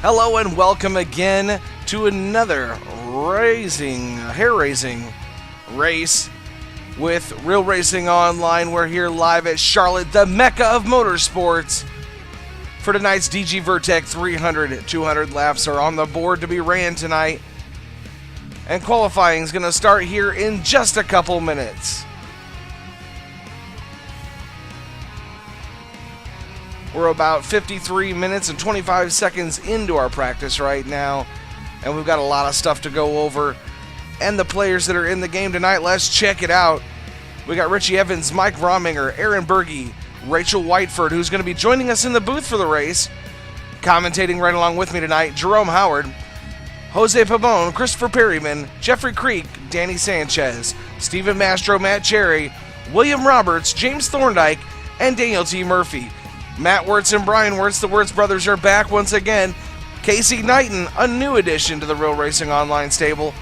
Hello and welcome again to another hair-raising race with Real Racing Online. We're here live at Charlotte, the Mecca of motorsports. For tonight's DG Vertec 300, 200 laps are on the board to be ran tonight. And qualifying is going to start here in just a couple minutes. We're about 53 minutes and 25 seconds into our practice right now, and we've got a lot of stuff to go over. And the players that are in the game tonight, let's check it out. We got Richie Evans, Mike Rominger, Aaron Berge, Rachel Whiteford, who's going to be joining us in the booth for the race. Commentating right along with me tonight, Jerome Howard, Jose Pabon, Christopher Perryman, Jeffrey Creek, Danny Sanchez, Stephen Mastro, Matt Cherry, William Roberts, James Thorndike, and Daniel T. Murphy. Matt Wirtz and Brian Wirtz, the Wirtz brothers, are back once again. Casey Knighton, a new addition to the Real Racing Online stable,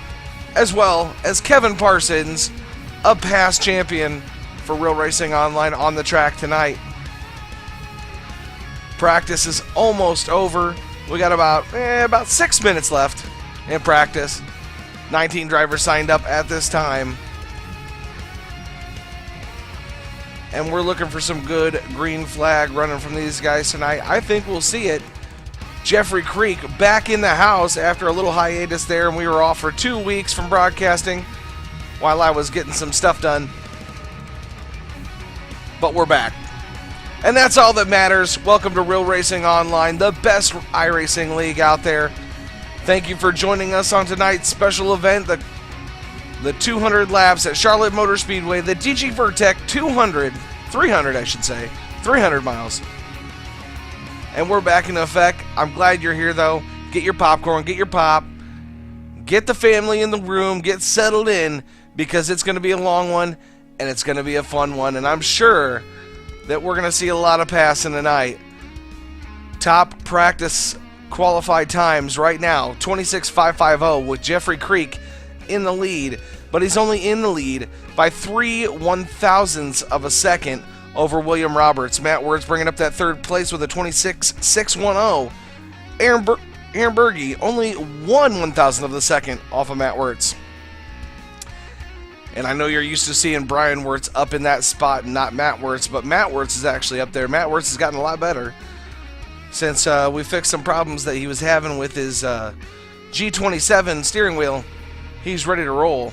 as well as Kevin Parsons, a past champion for Real Racing Online on the track tonight. Practice is almost over. We got about 6 minutes left in practice. 19 drivers signed up at this time. And we're looking for some good green flag running from these guys tonight. I think we'll see it. Jeffrey Creek back in the house after a little hiatus there, and we were off for 2 weeks from broadcasting while I was getting some stuff done. But we're back. And that's all that matters. Welcome to Real Racing Online, the best iRacing league out there. Thank you for joining us on tonight's special event, the 200 laps at Charlotte Motor Speedway, the DG Vertec 300 miles. And we're back in effect. I'm glad you're here, though. Get your popcorn, get your pop, get the family in the room, get settled in, because it's going to be a long one, and it's going to be a fun one, and I'm sure that we're going to see a lot of passing tonight. Top practice qualified times right now, 26.550 with Jeffrey Creek in the lead, but he's only in the lead by 3/1000ths of a second over William Roberts. Matt Wirtz bringing up that third place with a 26.610. Aaron Berge only 1/1000th of a second off of Matt Wirtz. And I know you're used to seeing Brian Wirtz up in that spot and not Matt Wirtz, but Matt Wirtz is actually up there. Matt Wirtz has gotten a lot better since we fixed some problems that he was having with his G27 steering wheel. He's ready to roll.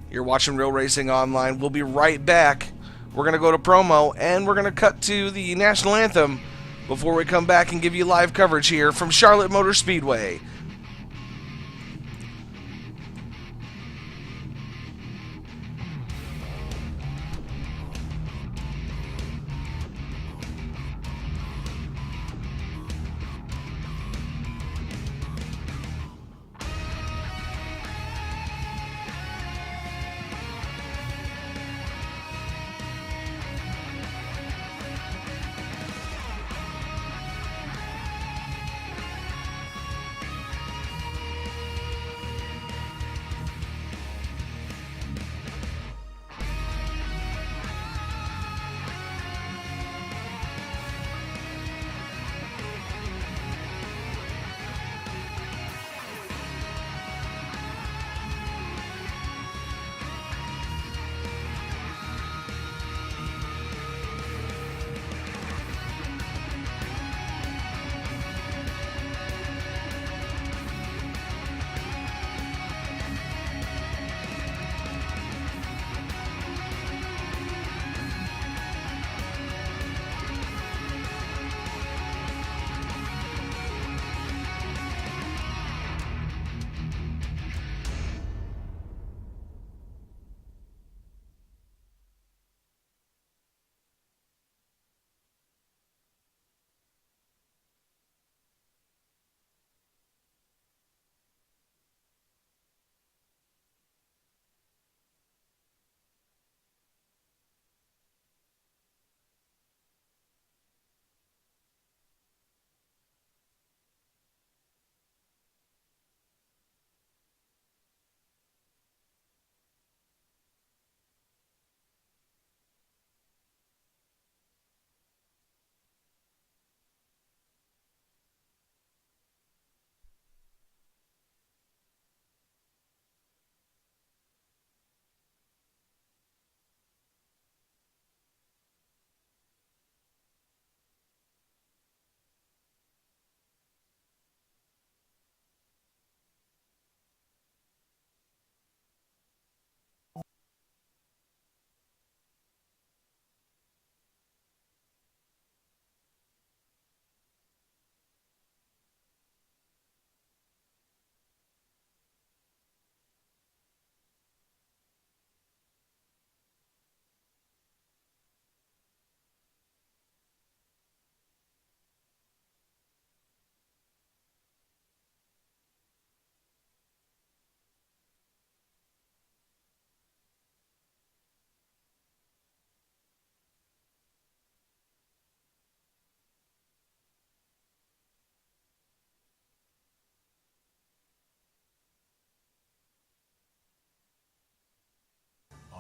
You're watching Real Racing Online. We'll be right back. We're going to go to promo, and we're going to cut to the national anthem before we come back and give you live coverage here from Charlotte Motor Speedway.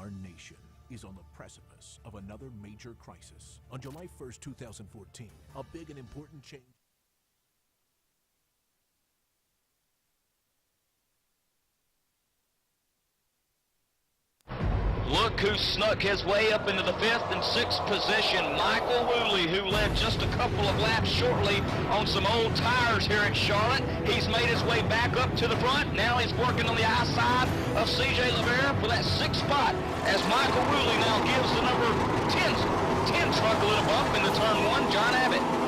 Our nation is on the precipice of another major crisis. On July 1st, 2014, a big and important change. Look who snuck his way up into the 5th and 6th position. Michael Woolley, who led just a couple of laps shortly on some old tires here at Charlotte. He's made his way back up to the front. Now he's working on the outside of C.J. Levere for that 6th spot as Michael Woolley now gives the number 10 truck a little bump into turn 1, John Abbott.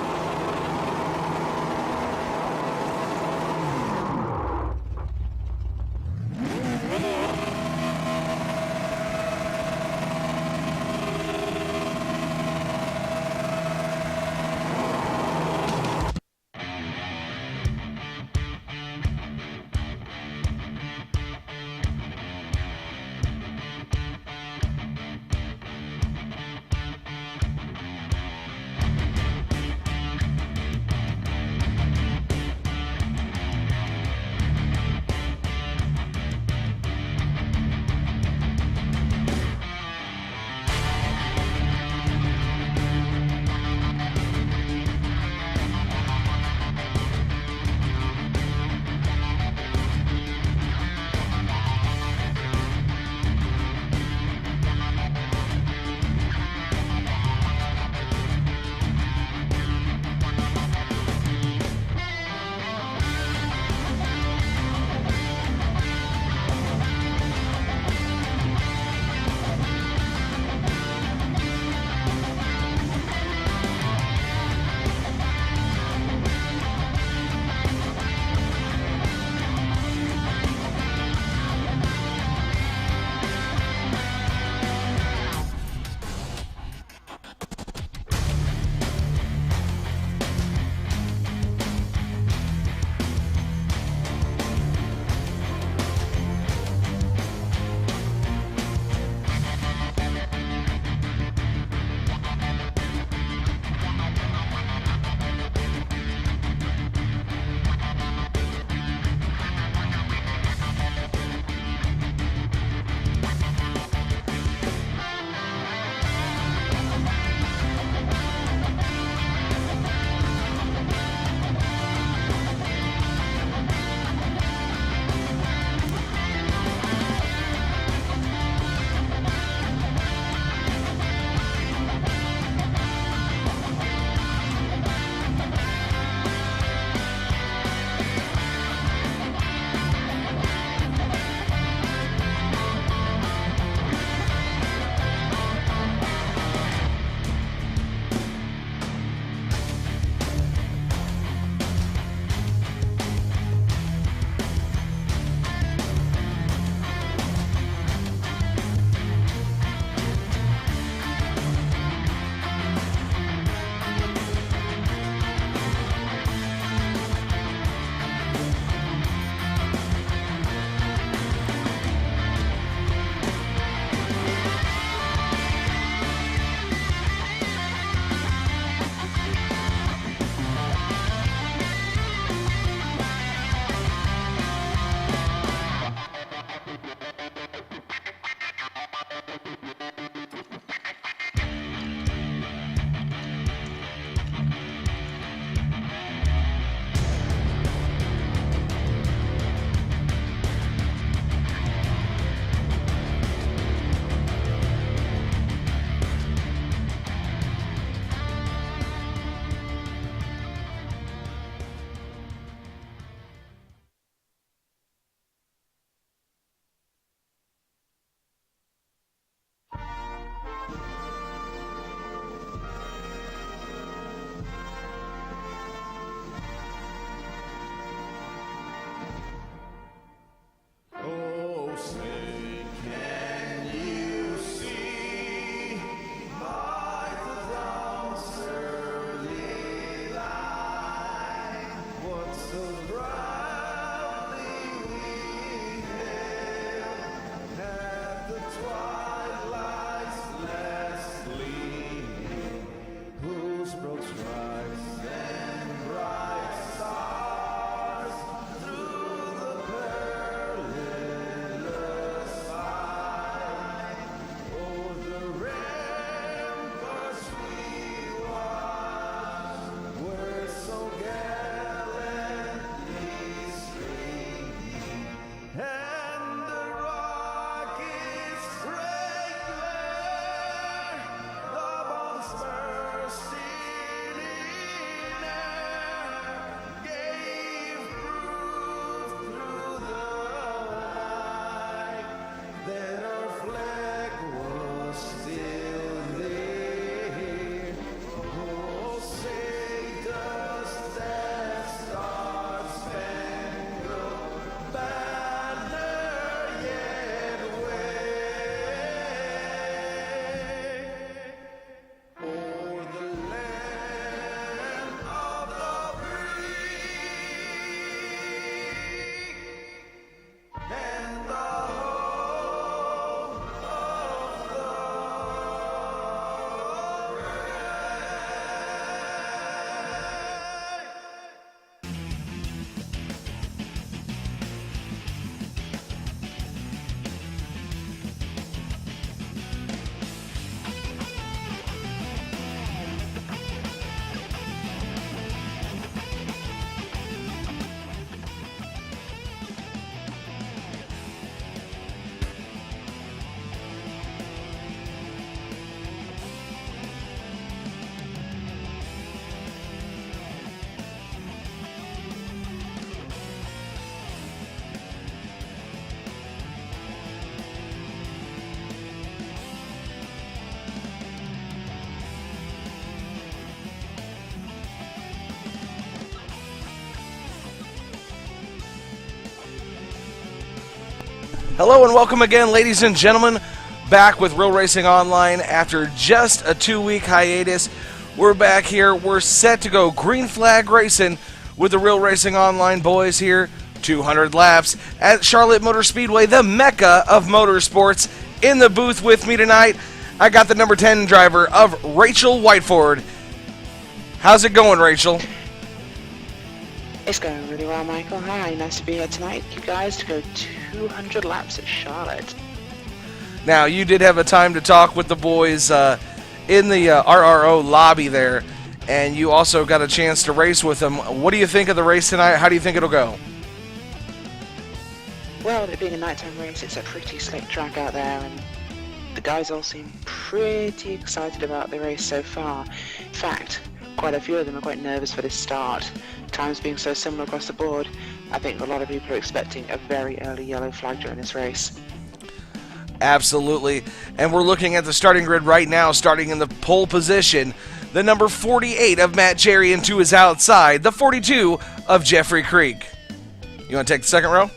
Hello and welcome again, ladies and gentlemen. Back with Real Racing Online after just a 2-week hiatus. We're back here. We're set to go green flag racing with the Real Racing Online boys here. 200 laps at Charlotte Motor Speedway, the mecca of motorsports. In the booth with me tonight, I got the number 10 driver of Rachel Whiteford. How's it going, Rachel? It's going really well, Michael. Hi, nice to be here tonight, you guys, to go 200 laps at Charlotte. Now, you did have a time to talk with the boys in the RRO lobby there, and you also got a chance to race with them. What do you think of the race tonight? How do you think it'll go? Well, it being a nighttime race, it's a pretty slick track out there, and the guys all seem pretty excited about the race so far. In fact, quite a few of them are quite nervous for this start. Times being so similar across the board, I think a lot of people are expecting a very early yellow flag during this race. Absolutely. And we're looking at the starting grid right now, starting in the pole position. The number 48 of Matt Cherry and to his outside, the 42 of Jeffrey Creek. You want to take the second row?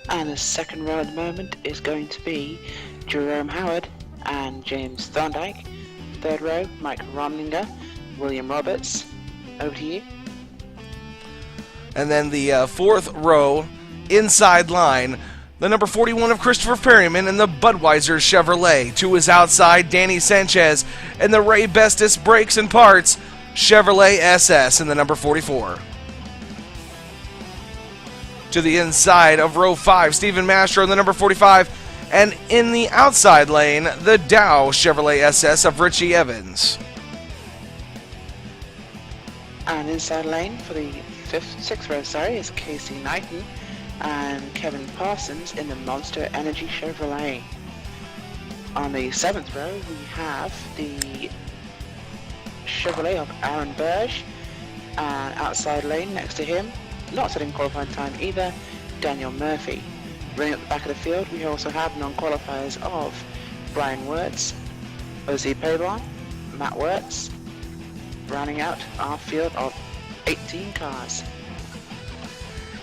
And the second row at the moment is going to be Jerome Howard and James Thorndike. Third row, Mike Romlinger, William Roberts. Over to you. And then the fourth row, inside line, the number 41 of Christopher Perryman and the Budweiser Chevrolet. To his outside, Danny Sanchez and the Ray Bestis Brakes and Parts Chevrolet SS in the number 44. To the inside of row 5, Stephen Mastro in the number 45. And in the outside lane, the Dow Chevrolet SS of Richie Evans. And inside lane for the sixth row, is Casey Knighton and Kevin Parsons in the Monster Energy Chevrolet. On the seventh row, we have the Chevrolet of Aaron Burge, and outside lane next to him, not setting qualifying time either, Daniel Murphy. Running up the back of the field, we also have non-qualifiers of Brian Wirtz, Ozzy Pabon, Matt Wirtz, rounding out our field of 18 cars.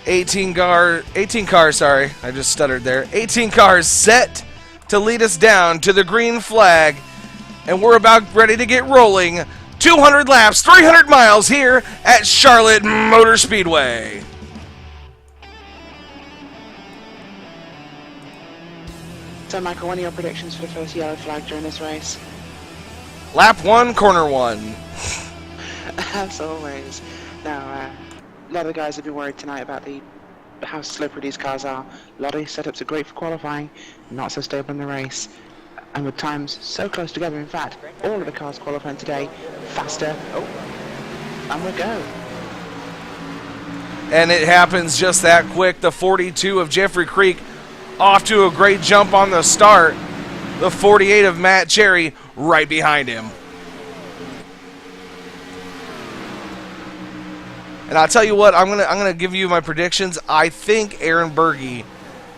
18 cars, I just stuttered there. 18 cars set to lead us down to the green flag, and we're about ready to get rolling. 200 laps, 300 miles here at Charlotte Motor Speedway. So, Michael, what are your predictions for the first yellow flag during this race? Lap 1, corner 1. As always. Now, a lot of the guys have been worried tonight about how slippery these cars are. A lot of these setups are great for qualifying, not so stable in the race. And with times so close together, in fact, all of the cars qualifying today faster. Oh, and we go. And it happens just that quick. The 42 of Jeffrey Creek off to a great jump on the start. The 48 of Matt Cherry right behind him. And I'll tell you what, I'm gonna give you my predictions. I think Aaron Berge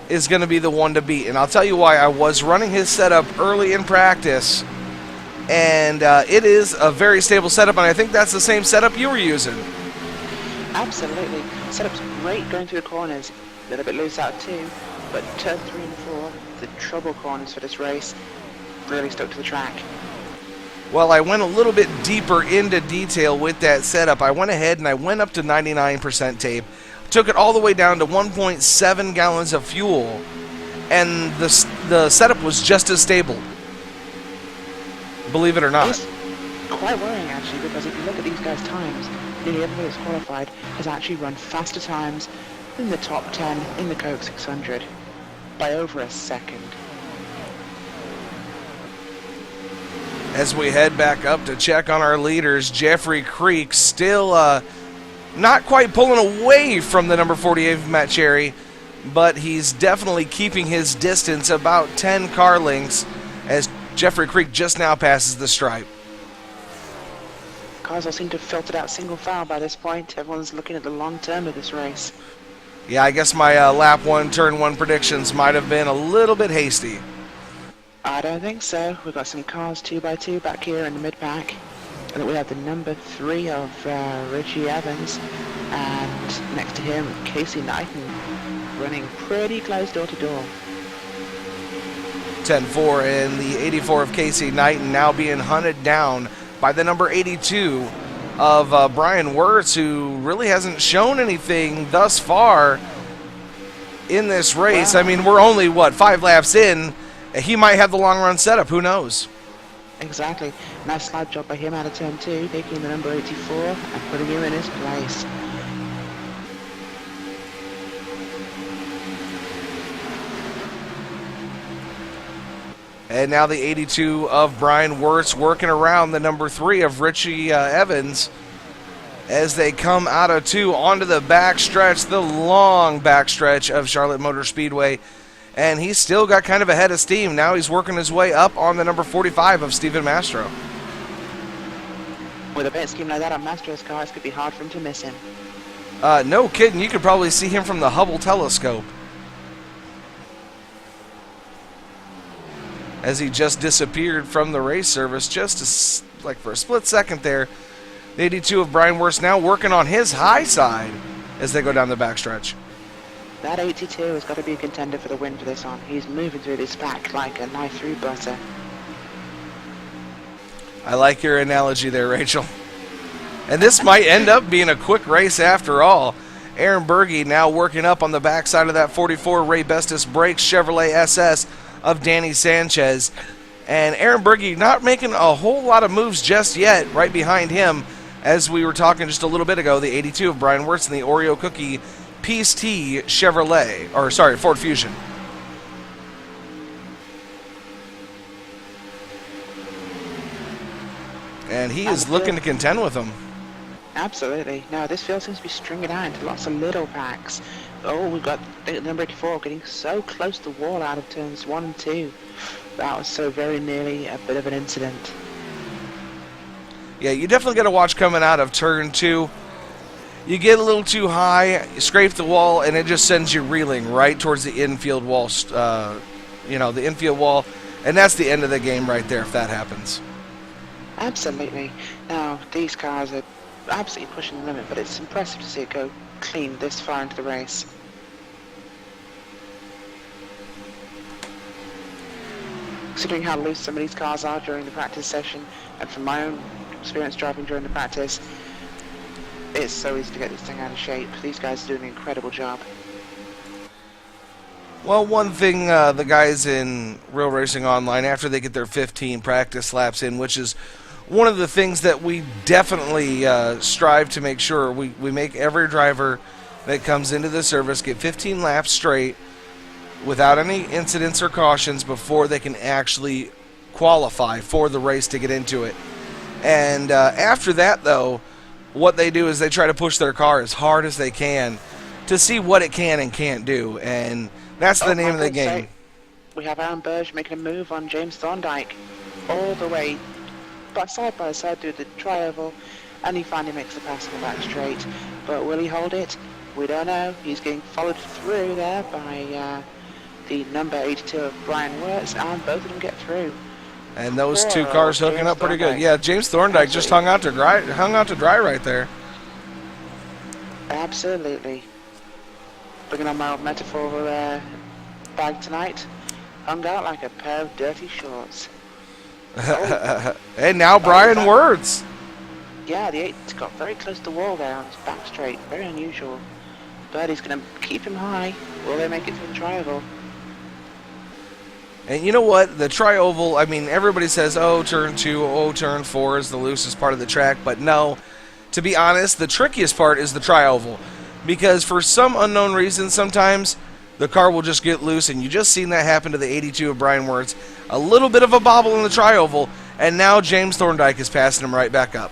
is going to be the one to beat. And I'll tell you why. I was running his setup early in practice, and it is a very stable setup, and I think that's the same setup you were using. Absolutely. Setup's great going through the corners. A little bit loose out too, but turn 3 and 4, the trouble corners for this race, really stuck to the track. Well, I went a little bit deeper into detail with that setup. I went ahead and I went up to 99% tape, took it all the way down to 1.7 gallons of fuel, and the setup was just as stable. Believe it or not. It's quite worrying, actually, because if you look at these guys' times, nearly everybody that's qualified has actually run faster times in the top 10 in the Coke 600 by over a second. As we head back up to check on our leaders, Jeffrey Creek still not quite pulling away from the number 48 of Matt Cherry, but he's definitely keeping his distance about 10 car lengths as Jeffrey Creek just now passes the stripe. Cars all seem to have filtered out single file by this point. Everyone's looking at the long term of this race. Yeah, I guess my lap 1, turn 1 predictions might have been a little bit hasty. I don't think so. We've got some cars 2x2 back here in the mid-pack. And then we have the number 3 of Richie Evans, and next to him, Casey Knighton. running pretty close door to door. 10-4, and the 84 of Casey Knighton now being hunted down by the number 82 of Brian Wirtz, who really hasn't shown anything thus far in this race. Wow. I mean, we're only, 5 laps in. He might have the long run setup. Who knows? Exactly. Nice slide job by him out of turn 2, taking the number 84 and putting him in his place. And now the 82 of Brian Wirtz working around the number 3 of Richie Evans as they come out of 2 onto the backstretch, the long backstretch of Charlotte Motor Speedway. And he's still got kind of a head of steam. Now he's working his way up on the number 45 of Stephen Mastro. With a paint scheme like that on Mastro's car, it could be hard for him to miss him. No kidding, you could probably see him from the Hubble telescope as he just disappeared from the race service just for a split second there. The 82 of Brian Wirtz now working on his high side as they go down the backstretch. That 82 has got to be a contender for the win for this one. He's moving through this pack like a knife through butter. I like your analogy there, Rachel. And this might end up being a quick race after all. Aaron Berge now working up on the backside of that 44 Ray Bestis Brakes Chevrolet SS of Danny Sanchez. And Aaron Berge not making a whole lot of moves just yet. Right behind him, as we were talking just a little bit ago, the 82 of Brian Wirtz and the Oreo Cookie Peace T Chevrolet, Ford Fusion. And he is looking to contend with them. Absolutely. Now this field seems to be stringing out into lots of little packs. Oh, we've got number 84 getting so close to the wall out of turns 1 and 2. That was so very nearly a bit of an incident. Yeah, you definitely got to watch coming out of turn 2. You get a little too high, you scrape the wall, and it just sends you reeling right towards the infield wall, the infield wall, and that's the end of the game right there if that happens. Absolutely. Now, these cars are absolutely pushing the limit, but it's impressive to see it go clean this far into the race. Considering how loose some of these cars are during the practice session, and from my own experience driving during the practice, it's so easy to get this thing out of shape. These guys are doing an incredible job. Well, one thing the guys in Real Racing Online, after they get their 15 practice laps in, which is one of the things that we definitely strive to make sure, we make every driver that comes into the service get 15 laps straight without any incidents or cautions before they can actually qualify for the race to get into it. And after that, though, what they do is they try to push their car as hard as they can to see what it can and can't do, and that's the name of the game. We have Aaron Burge making a move on James Thorndike all the way side by side through the tri-oval, and he finally makes the pass on the back straight. But will he hold it? We don't know. He's getting followed through there by the number 82 of Brian Wirtz, and both of them get through. And those two cars hooking up pretty good. Yeah, James Thorndike just hung out to dry right there. Absolutely. Bringing on my old metaphor bag tonight. Hung out like a pair of dirty shorts. And now Brian Wirtz. Yeah, the 8's got very close to the wall there on his back straight. Very unusual. But he's going to keep him high. Will they make it through the tri-oval? And you know what? The tri-oval, I mean, everybody says, oh, turn 2, oh, turn 4 is the loosest part of the track. But no, to be honest, the trickiest part is the tri-oval. Because for some unknown reason, sometimes the car will just get loose. And you just seen that happen to the 82 of Brian Wirtz. A little bit of a bobble in the tri-oval. And now James Thorndike is passing him right back up.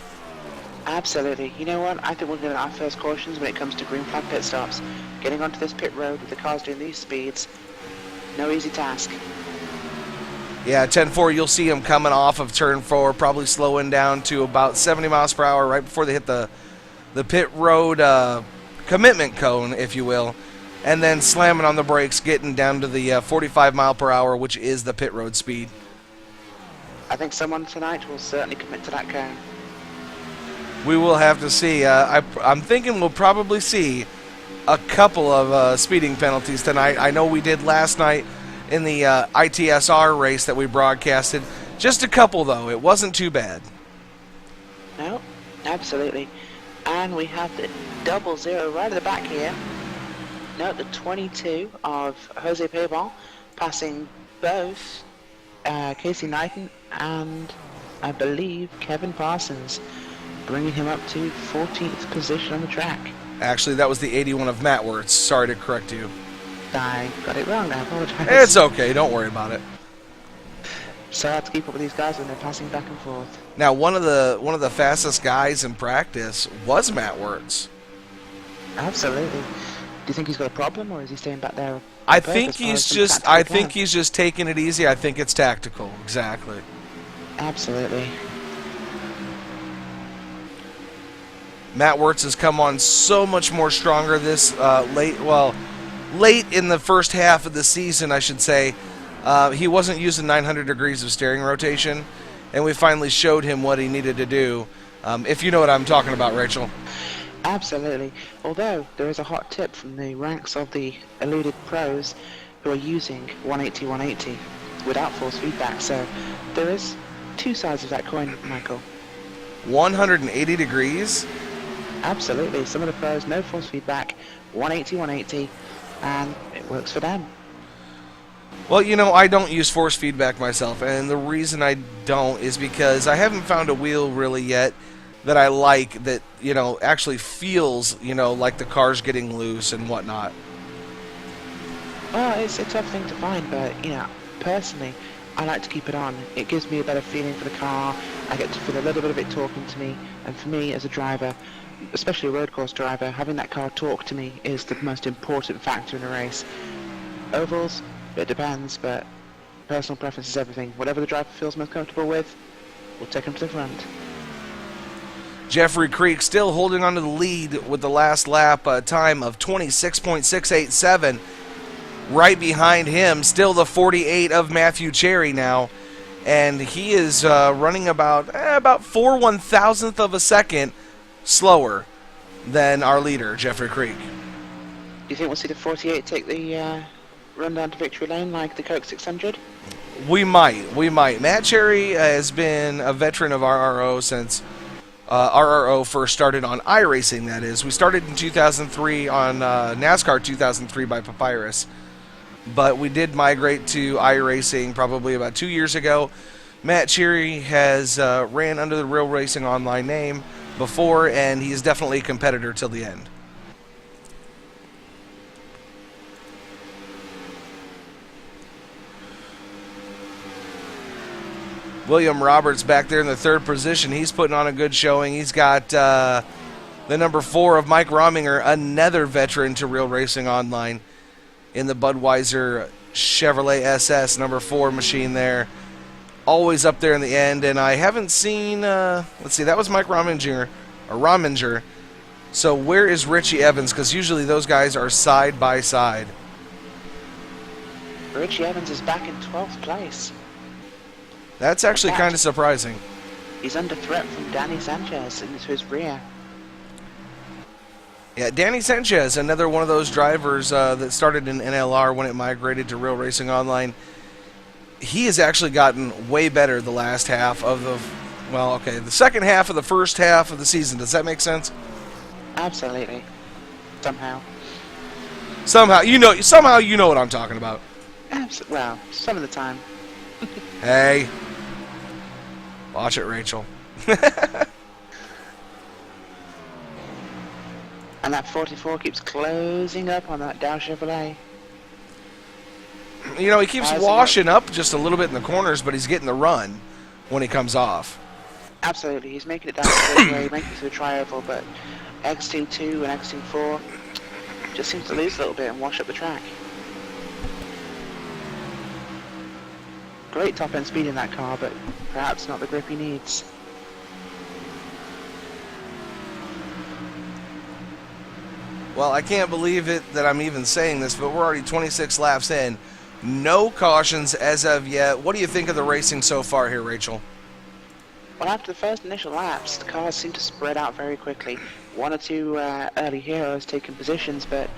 Absolutely. You know what? I think we're going to our first cautions when it comes to green flag pit stops. Getting onto this pit road with the cars doing these speeds, no easy task. Yeah, 10-4, you'll see him coming off of turn 4, probably slowing down to about 70 miles per hour right before they hit the pit road commitment cone, if you will, and then slamming on the brakes, getting down to the 45 mile per hour, which is the pit road speed. I think someone tonight will certainly commit to that cone. We will have to see. I'm thinking we'll probably see a couple of speeding penalties tonight. I know we did last night in the ITSR race that we broadcasted. Just a couple, though. It wasn't too bad. No, absolutely. And we have the 00 right at the back here. Note the 22 of Jose Pabon passing both Casey Knighton and I believe Kevin Parsons, bringing him up to 14th position on the track. Actually, that was the 81 of Matt Wirtz. Sorry to correct you. I got it wrong, I apologize. It's okay. Don't worry about it. So I have to keep up with these guys when they're passing back and forth. Now, one of the fastest guys in practice was Matt Wirtz. Absolutely. Do you think he's got a problem, or is he staying back there? I think he's just taking it easy. I think it's tactical. Exactly. Absolutely. Matt Wirtz has come on so much more stronger this late in the first half of the season, I should say. He wasn't using 900 degrees of steering rotation, and we finally showed him what he needed to do. If you know what I'm talking about, Rachel. Absolutely. Although there is a hot tip from the ranks of the eluded pros who are using 180 without force feedback. So there is two sides of that coin, Michael. 180 degrees? Absolutely. Some of the pros, no force feedback, 180, and it works for them. Well, you know, I don't use force feedback myself, and the reason I don't is because I haven't found a wheel really yet that I like that, you know, actually feels, you know, like the car's getting loose and whatnot. Well, it's a tough thing to find, but, you know, personally, I like to keep it on. It gives me a better feeling for the car. I get to feel a little bit of it talking to me, and for me as a driver, especially a road course driver, having that car talk to me is the most important factor in a race. Ovals, it depends, but personal preference is everything. Whatever the driver feels most comfortable with, we'll take him to the front. Jeffrey Creek still holding on to the lead with the last lap, a time of 26.687. Right behind him, still the 48 of Matthew Cherry now, and he is running about 4/1000th of a second slower than our leader, Jeffrey Creek. Do you think we'll see the 48 take the run down to victory lane like the Coke 600? We might. Matt Cherry has been a veteran of RRO since RRO first started on iRacing, that is. We started in 2003 on NASCAR 2003 by Papyrus, but we did migrate to iRacing probably about 2 years ago. Matt Cherry has ran under the Real Racing Online name before, and he's definitely a competitor till the end. William Roberts back there in the third position. He's putting on a good showing. He's got the number 4 of Mike Rominger, another veteran to Real Racing Online, in the Budweiser Chevrolet SS number 4 machine there. Always up there in the end. And I haven't seen, let's see, that was Mike Rominger. So where is Richie Evans? Because usually those guys are side by side. Richie Evans is back in 12th place. That's actually kind of surprising. He's under threat from Danny Sanchez into his rear. Yeah, Danny Sanchez, another one of those drivers that started in NLR when it migrated to Real Racing Online. He has actually gotten way better the last half of the second half of the first half of the season. Does that make sense? Absolutely. Somehow you know what I'm talking about. Well, some of the time. Hey. Watch it, Rachel. And that 44 keeps closing up on that Dow Chevrolet. You know, he keeps washing up just a little bit in the corners, but he's getting the run when he comes off. Absolutely. He's making it down the way, making it to the tri-oval, but XT2 and XT4 just seems to lose a little bit and wash up the track. Great top-end speed in that car, but perhaps not the grip he needs. Well, I can't believe it that I'm even saying this, but we're already 26 laps in. No cautions as of yet. What do you think of the racing so far here, Rachel? Well, after the first initial laps, the cars seem to spread out very quickly. One or two early heroes taking positions, but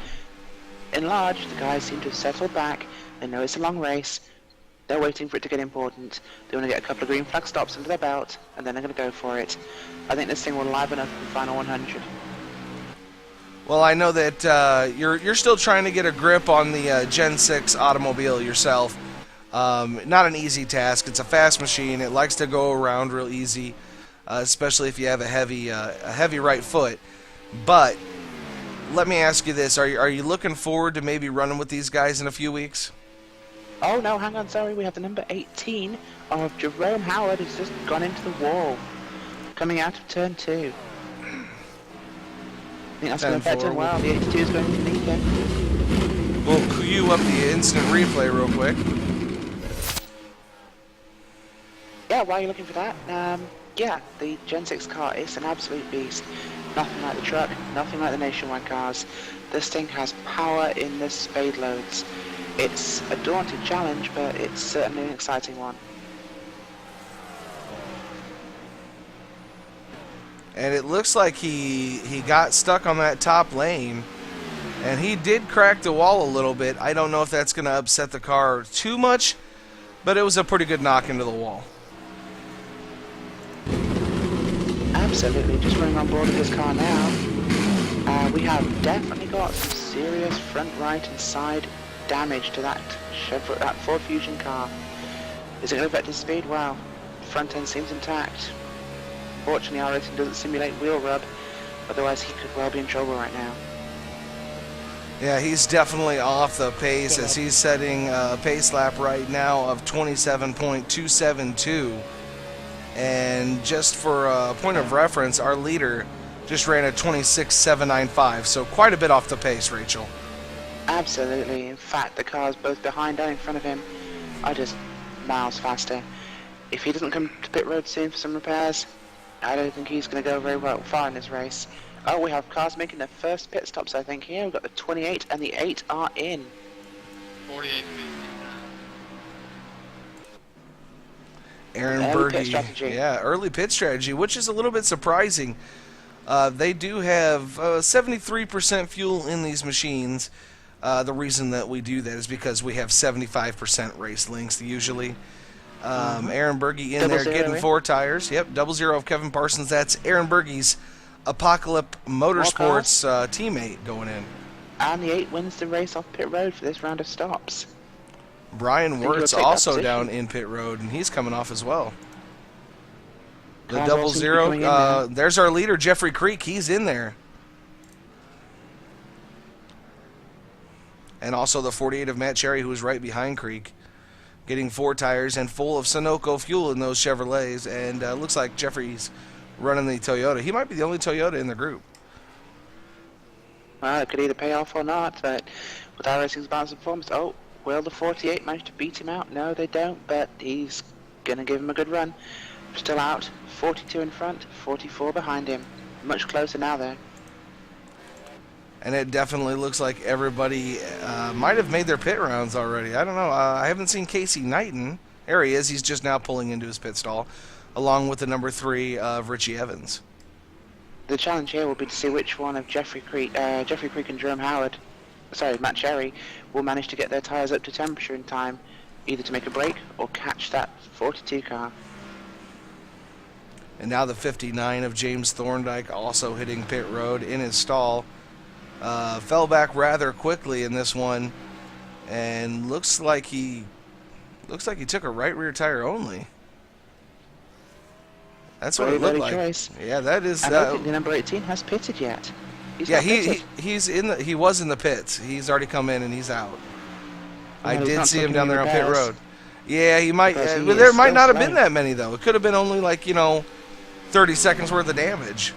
in large, the guys seem to have settled back. They know it's a long race. They're waiting for it to get important. They want to get a couple of green flag stops under their belt, and then they're going to go for it. I think this thing will liven up in the final 100. Well, I know that you're still trying to get a grip on the Gen 6 automobile yourself. Not an easy task. It's a fast machine. It likes to go around real easy, especially if you have a heavy right foot. But let me ask you this: Are you looking forward to maybe running with these guys in a few weeks? Oh no, hang on, sorry. We have the number 18 of Jerome Howard who's just gone into the wall, coming out of turn 2. I think that's going to affect him well. The 82 is going to lead him. We'll cue up the instant replay real quick. Yeah, while you're looking for that, yeah, the Gen 6 car is an absolute beast. Nothing like the truck, nothing like the Nationwide cars. This thing has power in the spade loads. It's a daunting challenge, but it's certainly an exciting one. And it looks like he got stuck on that top lane, and he did crack the wall a little bit. I don't know if that's going to upset the car too much, but it was a pretty good knock into the wall. Absolutely, just running on board with this car now. We have definitely got some serious front, right, and side damage to that Ford Fusion car. Is it going to affect his speed? Well, the front end seems intact. Fortunately, our racing doesn't simulate wheel rub, otherwise he could well be in trouble right now. Yeah, he's definitely off the pace as he's setting a pace lap right now of 27.272. And just for a point of reference, our leader just ran at 26.795, so quite a bit off the pace, Rachel. Absolutely. In fact, the cars both behind and in front of him are just miles faster. If he doesn't come to pit road soon for some repairs, I don't think he's going to go very far in this race. Oh, we have cars making their first pit stops, I think, here. We've got the 28 and the 8 are in. 48. Aaron Early pit Berge, strategy. yeah, early pit strategy, which is a little bit surprising. They do have 73% fuel in these machines. The reason that we do that is because we have 75% race links usually. Aaron Berge in Double there zero, getting eh? 4 tires. Yep, 0-0 of Kevin Parsons. That's Aaron Berge's Apocalypse Motorsports teammate going in. And the 8 wins the race off pit road for this round of stops. Brian think he'll Wirtz take that also position. down in pit road, and he's coming off as well. The Cars all seem to be coming in 0-0. now. There's our leader, Jeffrey Creek. He's in there. And also the 48 of Matt Cherry, who is right behind Creek, getting 4 tires and full of Sunoco fuel in those Chevrolets. And looks like Jeffrey's running the Toyota. He might be the only Toyota in the group. Well, it could either pay off or not, but with our racing's balance of performance, oh, will the 48 manage to beat him out? No, they don't, but he's going to give him a good run. Still out, 42 in front, 44 behind him. Much closer now, though. And it definitely looks like everybody might have made their pit rounds already. I don't know. I haven't seen Casey Knighton. There he is. He's just now pulling into his pit stall, along with the number 3 of Richie Evans. The challenge here will be to see which one of Jeffrey Creek and Jerome Howard, sorry, Matt Cherry, will manage to get their tyres up to temperature in time, either to make a break or catch that 42 car. And now the 59 of James Thorndike also hitting pit road in his stall. Fell back rather quickly in this one, and looks like he took a right rear tire only. That's what it looked like. Choice. Yeah, that is. I don't think the number 18 has pitted yet. He's Yeah, not pitted. he was in the pits. He's already come in and he's out. I he's did not see him taking down any there on pit repairs. road. Yeah, he might. Because he But there is might still not have slow. been that many though. It could have been only 30 seconds worth of damage.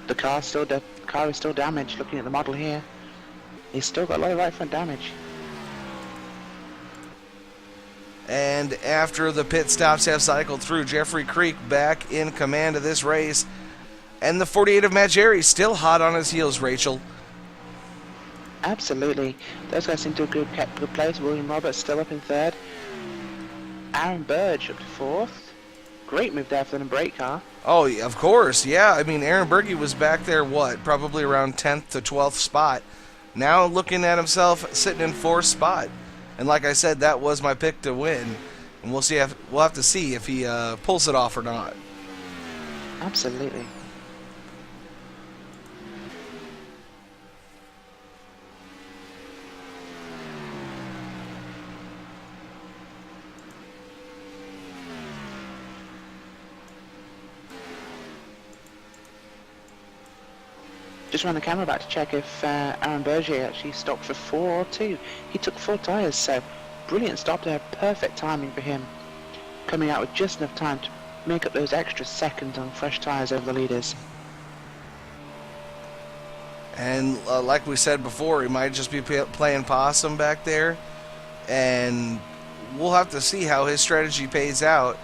The car is still damaged. Looking at the model here, he's still got a lot of right front damage. And after the pit stops have cycled through, Jeffrey Creek back in command of this race. And the 48 of Matt Jerry still hot on his heels, Rachel. Absolutely, those guys seem to have kept good place. William Roberts still up in third. Aaron Burge up to fourth. Great move there for the brake car. Oh, yeah, of course, yeah. I mean, Aaron Berge was back there, probably around 10th to 12th spot. Now looking at himself sitting in 4th spot. And like I said, that was my pick to win. And we'll have to see if he pulls it off or not. Absolutely. Just ran the camera back to check if Aaron Berge actually stopped for 4 or 2. He took 4 tyres, so brilliant stop there, perfect timing for him. Coming out with just enough time to make up those extra seconds on fresh tyres over the leaders. And like we said before, he might just be playing possum back there. And we'll have to see how his strategy pays out.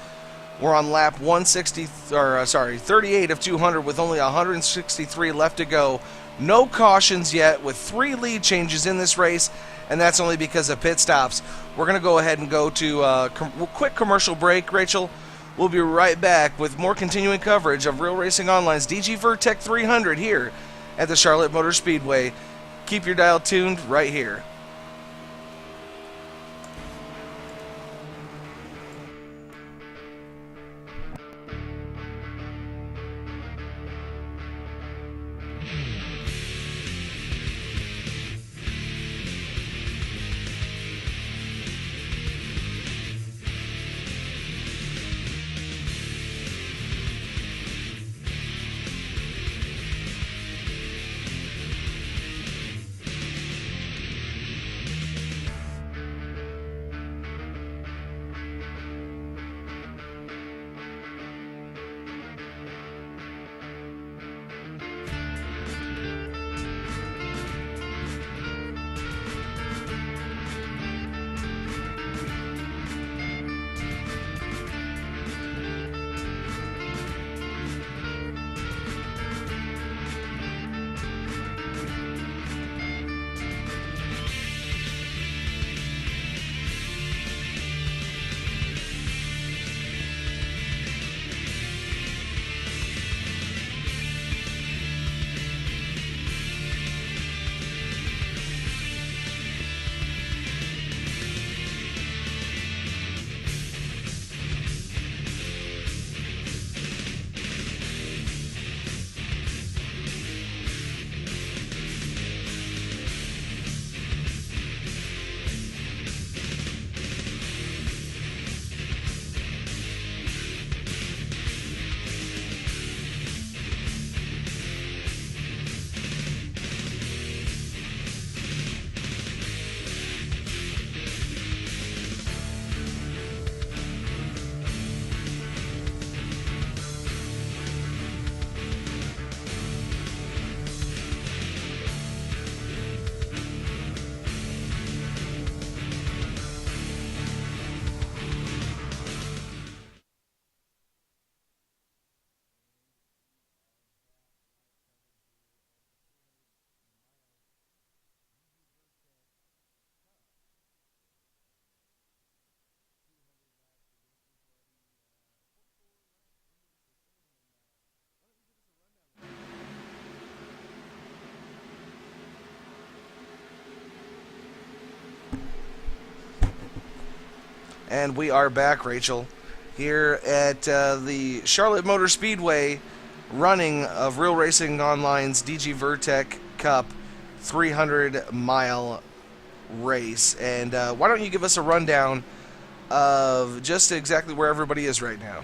We're on lap 38 of 200 with only 163 left to go. No cautions yet with 3 lead changes in this race, and that's only because of pit stops. We're going to go ahead and go to a quick commercial break, Rachel. We'll be right back with more continuing coverage of Real Racing Online's DG Vertec 300 here at the Charlotte Motor Speedway. Keep your dial tuned right here. And we are back, Rachel, here at the Charlotte Motor Speedway running of Real Racing Online's DG Vertec Cup 300-mile race. And why don't you give us a rundown of just exactly where everybody is right now?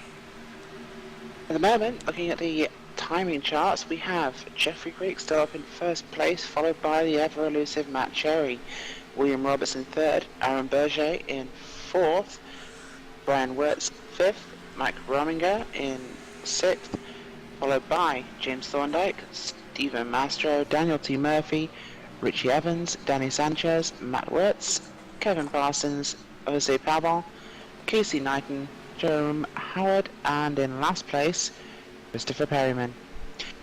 At the moment, looking at the timing charts, we have Jeffrey Creek still up in 1st place, followed by the ever-elusive Matt Cherry. William Roberts in 3rd, Aaron Berge in 4th, Brian Wirtz 5th, Mike Rominger in 6th, followed by James Thorndike, Stephen Mastro, Daniel T. Murphy, Richie Evans, Danny Sanchez, Matt Wirtz, Kevin Parsons, Jose Pabon, Casey Knighton, Jerome Howard, and in last place, Christopher Perryman.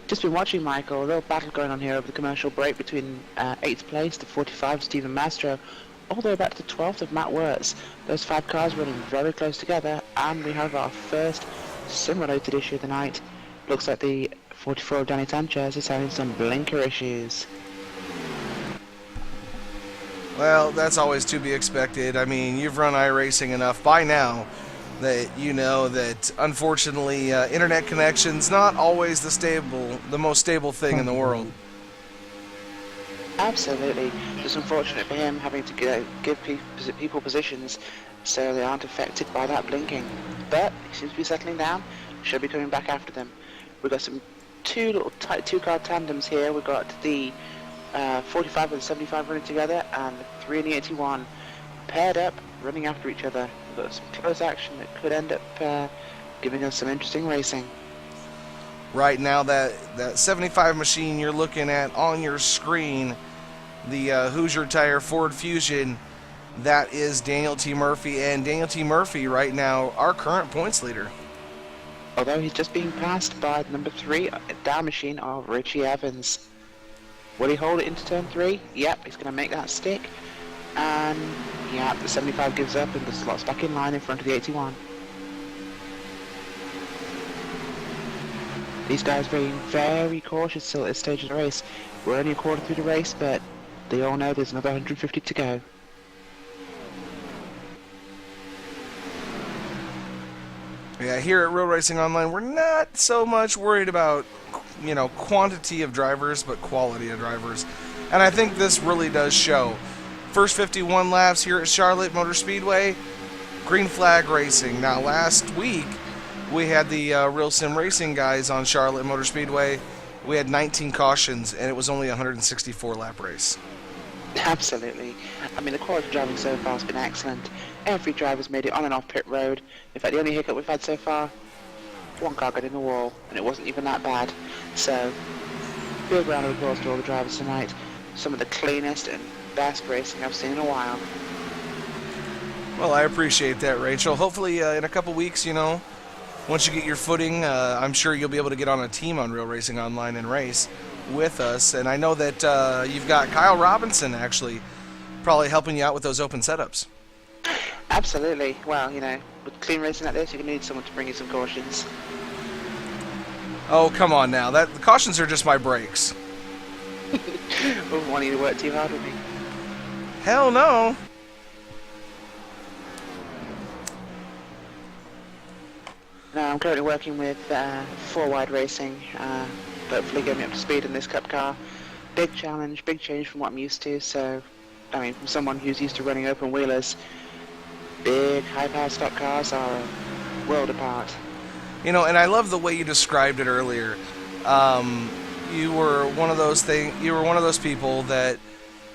Just been watching, Michael, a little battle going on here over the commercial break between 8th place to 45 Stephen Mastro, all the way back to the 12th of Matt Wirtz. Those 5 cars running very close together, and we have our first Sim-related issue of the night. Looks like the 44 of Danny Sanchez is having some blinker issues. Well, that's always to be expected. I mean, you've run iRacing enough by now that you know that, unfortunately, internet connection's not always the most stable thing in the world. Absolutely. It's unfortunate for him having to give people positions so they aren't affected by that blinking. But he seems to be settling down. Should be coming back after them. We've got some two-car tandems here. We've got the 45 and the 75 running together, and the 3 and the 81 paired up, running after each other. We've got some close action that could end up giving us some interesting racing. Right now, that 75 machine you're looking at on your screen, the Hoosier Tire Ford Fusion, that is Daniel T. Murphy, and Daniel T. Murphy right now our current points leader. Although he's just being passed by the number 3 down machine of Richie Evans. Will he hold it into turn 3? Yep, he's going to make that stick. And yeah, the 75 gives up and the slots back in line in front of the 81. These guys are being very cautious still at this stage of the race. We're only a quarter through the race, but they all know there's another 150 to go. Yeah, here at Real Racing Online, we're not so much worried about, quantity of drivers, but quality of drivers. And I think this really does show. First 51 laps here at Charlotte Motor Speedway, green flag racing. Now, last week, we had the Real Sim Racing guys on Charlotte Motor Speedway. We had 19 cautions, and it was only a 164 lap race. Absolutely. I mean, the quality of driving so far has been excellent. Every driver's made it on and off pit road. In fact, the only hiccup we've had so far, one car got in the wall, and it wasn't even that bad. So, big round of applause to all the drivers tonight. Some of the cleanest and best racing I've seen in a while. Well, I appreciate that, Rachel. Hopefully, in a couple weeks, once you get your footing, I'm sure you'll be able to get on a team on Real Racing Online and race with us. And I know that you've got Kyle Robinson, actually, probably helping you out with those open setups. Absolutely. Well, with clean racing like this, you're going to need someone to bring you some cautions. Oh, come on now. The cautions are just my brakes. Wouldn't want you to work too hard with me. Hell no. No, I'm currently working with 4-wide racing, hopefully getting up to speed in this cup car. Big challenge, big change from what I'm used to, so, from someone who's used to running open wheelers, big high-powered stock cars are a world apart. And I love the way you described it earlier. You were one of those people that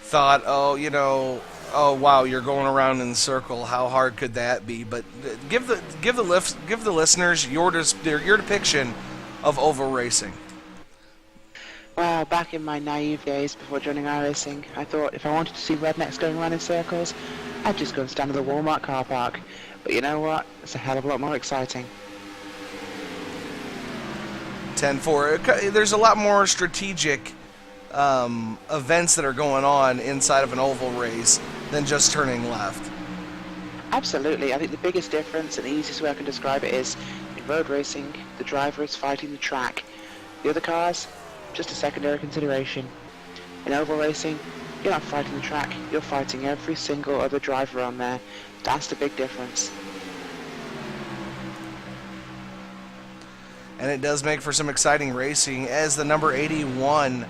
thought, oh wow, you're going around in a circle. How hard could that be? But give the listeners your depiction of oval racing. Well, back in my naive days before joining iRacing, I thought if I wanted to see rednecks going around in circles, I'd just go and stand in the Walmart car park. But you know what? It's a hell of a lot more exciting. 10-4. There's a lot more strategic events that are going on inside of an oval race than just turning left. Absolutely. I think the biggest difference and the easiest way I can describe it is in road racing, the driver is fighting the track. The other cars, just a secondary consideration. In oval racing, you're not fighting the track, you're fighting every single other driver on there. That's the big difference. And it does make for some exciting racing as the number 81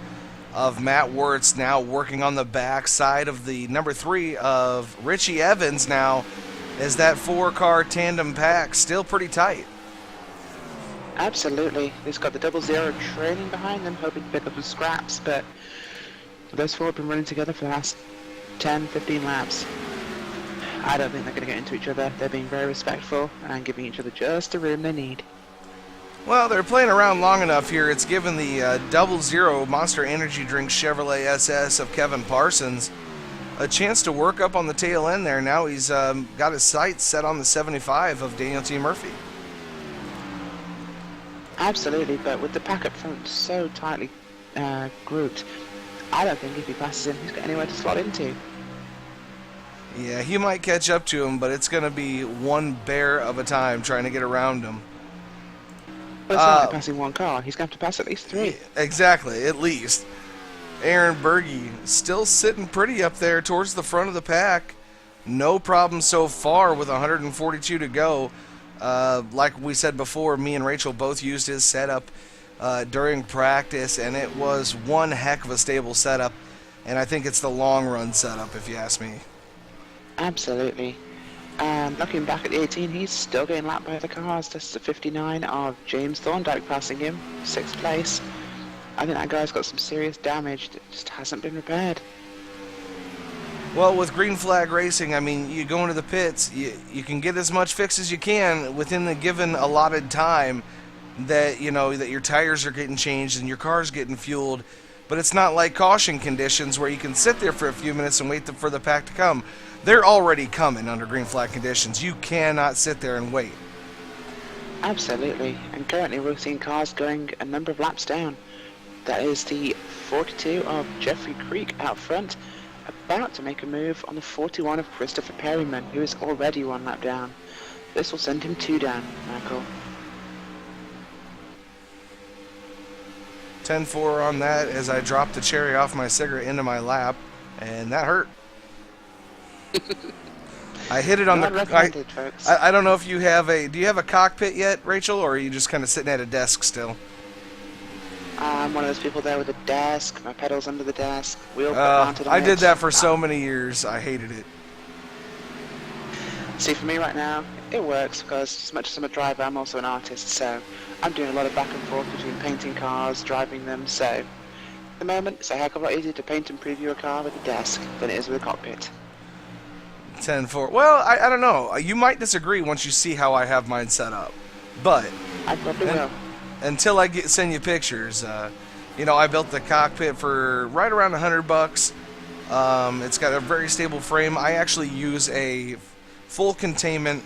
of Matt Wirtz now working on the back side of the number 3 of Richie Evans now, as that 4-car tandem pack still pretty tight. Absolutely. It's got the 00 trailing behind them, hoping to pick up some scraps, but those 4 have been running together for the last 10, 15 laps. I don't think they're going to get into each other. They're being very respectful and giving each other just the room they need. Well, they're playing around long enough here. It's given the 00 Monster Energy Drink Chevrolet SS of Kevin Parsons a chance to work up on the tail end there. Now he's got his sights set on the 75 of Daniel T. Murphy. Absolutely, but with the pack up front so tightly grouped, I don't think if he passes him, he's got anywhere to slot into. Yeah, he might catch up to him, but it's going to be one bear of a time trying to get around him. Well, it's not like passing one car. He's going to have to pass at least 3. Exactly, at least. Aaron Berge still sitting pretty up there towards the front of the pack. No problem so far with 142 to go. Like we said before, me and Rachel both used his setup during practice, and it was one heck of a stable setup. And I think it's the long-run setup, if you ask me. Absolutely. And looking back at the 18, he's still getting lapped by the cars. That's the 59 of James Thorndike passing him, 6th place. I think that guy's got some serious damage that just hasn't been repaired. Well, with Green Flag Racing, I mean, you go into the pits, you can get as much fix as you can within the given allotted time that, you know, that your tires are getting changed and your car's getting fueled. But it's not like caution conditions where you can sit there for a few minutes and wait for the pack to come. They're already coming under Green Flag conditions. You cannot sit there and wait. Absolutely. And currently we're seeing cars going a number of laps down. That is the 42 of Jeffrey Creek out front, about to make a move on the 41 of Christopher Perryman, who is already 1 lap down. This will send him 2 down, Michael. 10-4 on that as I dropped the cherry off my cigarette into my lap, and that hurt. I hit it on Not recommended, folks. I don't know if you have do you have a cockpit yet, Rachel, or are you just kind of sitting at a desk still? I'm one of those people there with a desk, my pedals under the desk, wheel mounted on I it. did that for so many years. I hated it. See, for me right now, it works because as much as I'm a driver, I'm also an artist, so I'm doing a lot of back and forth between painting cars, driving them, so at the moment, it's a heck of a lot easier to paint and preview a car with a desk than it is with a cockpit. 10-4. Well, I don't know. You might disagree once you see how I have mine set up, but I probably will. until I send you pictures, you know, I built the cockpit for right around $100. It's got a very stable frame. I actually use a full containment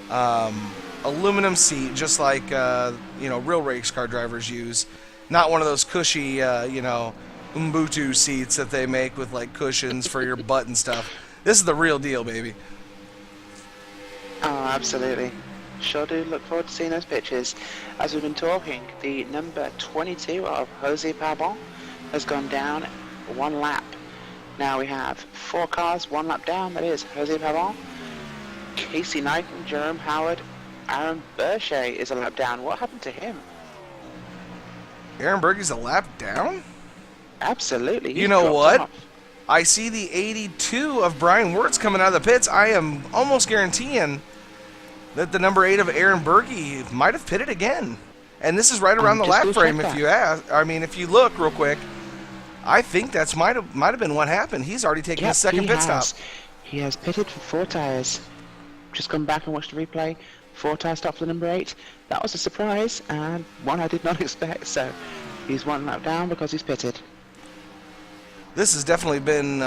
aluminum seat, just like you know, real race car drivers use. Not one of those cushy, you know, Ubuntu seats that they make with like cushions for your butt and stuff. This is the real deal, baby. Oh, absolutely. Sure do look forward to seeing those pictures. As we've been talking, the number 22 of Jose Pabon has gone down 1 lap. Now we have 4 cars 1 lap down. That is Jose Pabon, Casey Knighton, Jerome Howard, Aaron Berche is a lap down. What happened to him? Aaron Berge's a lap down? Absolutely. You know what? I see the 82 of Brian Wirtz coming out of the pits. I am almost guaranteeing that the number 8 of Aaron Berge might have pitted again. And this is right around the lap frame if you ask. I mean, if you look real quick, I think that's might have been what happened. He's already taken his second pit stop. He has pitted for 4 tires. Just gone back and watched the replay. 4 tire stop for the number 8. That was a surprise and one I did not expect. So he's 1 lap down because he's pitted. This has definitely been,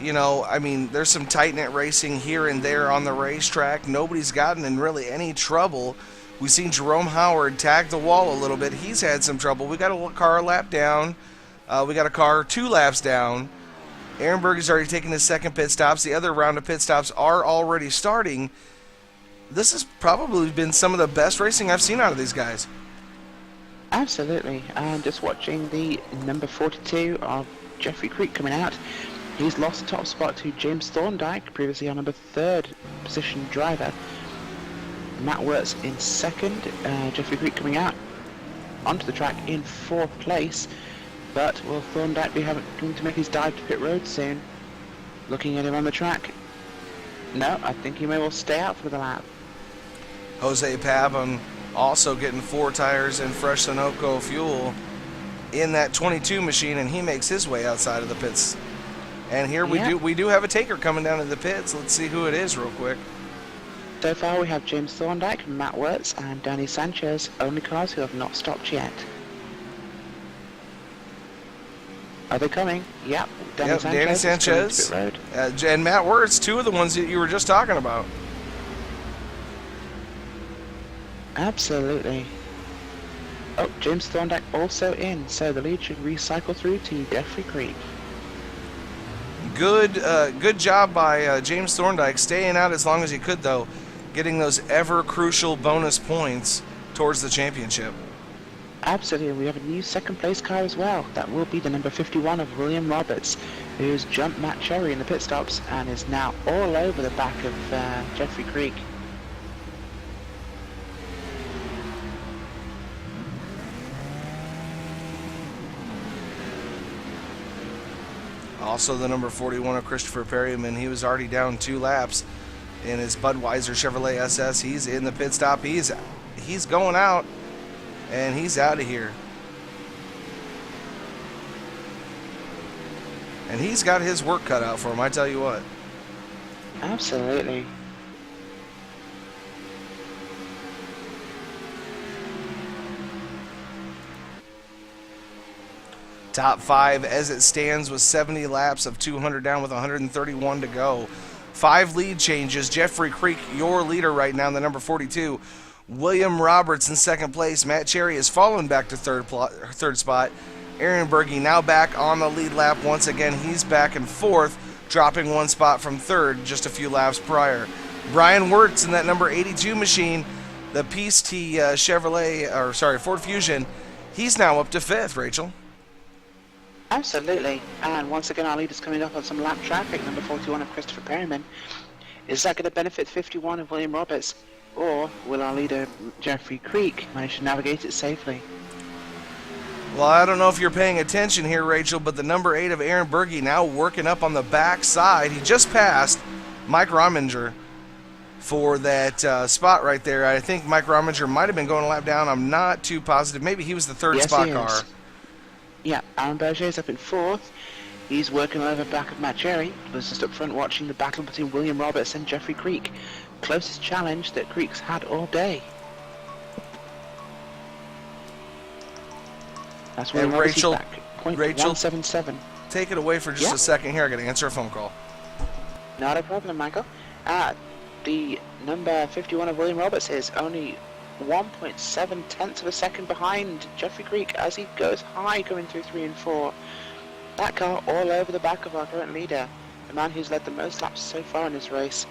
you know, I mean, there's some tight net racing here and there on the racetrack. Nobody's gotten in really any trouble. We've seen Jerome Howard tag the wall a little bit. He's had some trouble. We got a car a lap down. We got a car 2 laps down. Aaron Berge has already taken his second pit stops. The other round of pit stops are already starting. This has probably been some of the best racing I've seen out of these guys. Absolutely. And just watching the number 42 of Jeffrey Creek coming out. He's lost the top spot to James Thorndike, previously our number 3rd position driver. Matt Wirtz in 2nd. Jeffrey Creek coming out onto the track in 4th place. But will Thorndike be going to make his dive to pit road soon? Looking at him on the track. No, I think he may well stay out for the lap. Jose Pabon also getting 4 tires and fresh Sunoco fuel in that 22 machine, and he makes his way outside of the pits. And here we do have a taker coming down to the pits. Let's see who it is real quick. So far we have James Thorndike, Matt Wirtz and Danny Sanchez, only cars who have not stopped yet. Are they coming? Yep. Danny Sanchez and Matt Wirtz, 2 of the ones that you were just talking about. Absolutely. Oh, James Thorndike also in, so the lead should recycle through to Jeffrey Creek. Good job by James Thorndike, staying out as long as he could, though, getting those ever crucial bonus points towards the championship. Absolutely, we have a new second place car as well. That will be the number 51 of William Roberts, who's jumped Matt Cherry in the pit stops and is now all over the back of Jeffrey Creek. Also the number 41 of Christopher Perryman. He was already down 2 laps in his Budweiser Chevrolet SS. He's in the pit stop. He's going out, and he's out of here. And he's got his work cut out for him, I tell you what. Absolutely. Top 5 as it stands with 70 laps of 200 down with 131 to go. 5 lead changes. Jeffrey Creek, your leader right now, the number 42. William Roberts in second place. Matt Cherry has fallen back to third spot. Aaron Berge now back on the lead lap once again. He's back in fourth, dropping 1 spot from third just a few laps prior. Brian Wirtz in that number 82 machine, the Peace-T Ford Fusion, he's now up to 5th, Rachel. Absolutely. And once again, our leader's coming up on some lap traffic, number 41 of Christopher Perryman. Is that going to benefit 51 of William Roberts? Or will our leader, Jeffrey Creek, manage to navigate it safely? Well, I don't know if you're paying attention here, Rachel, but the number 8 of Aaron Berge now working up on the back side. He just passed Mike Rominger for that spot right there. I think Mike Rominger might have been going a lap down. I'm not too positive. Maybe he was the third spot car. Yeah, Aaron Berger's up in fourth. He's working over back of Matt Cherry. Was just up front watching the battle between William Roberts and Jeffrey Creek. Closest challenge that Creek's had all day. That's where Rachel, back. Point 177. Take it away for just a second here. I got to answer a phone call. Not a problem, Michael. The number 51 of William Roberts is only 1.7 tenths of a second behind Jeffrey Creek as he goes high going through 3 and 4. That car all over the back of our current leader, the man who's led the most laps so far in this race.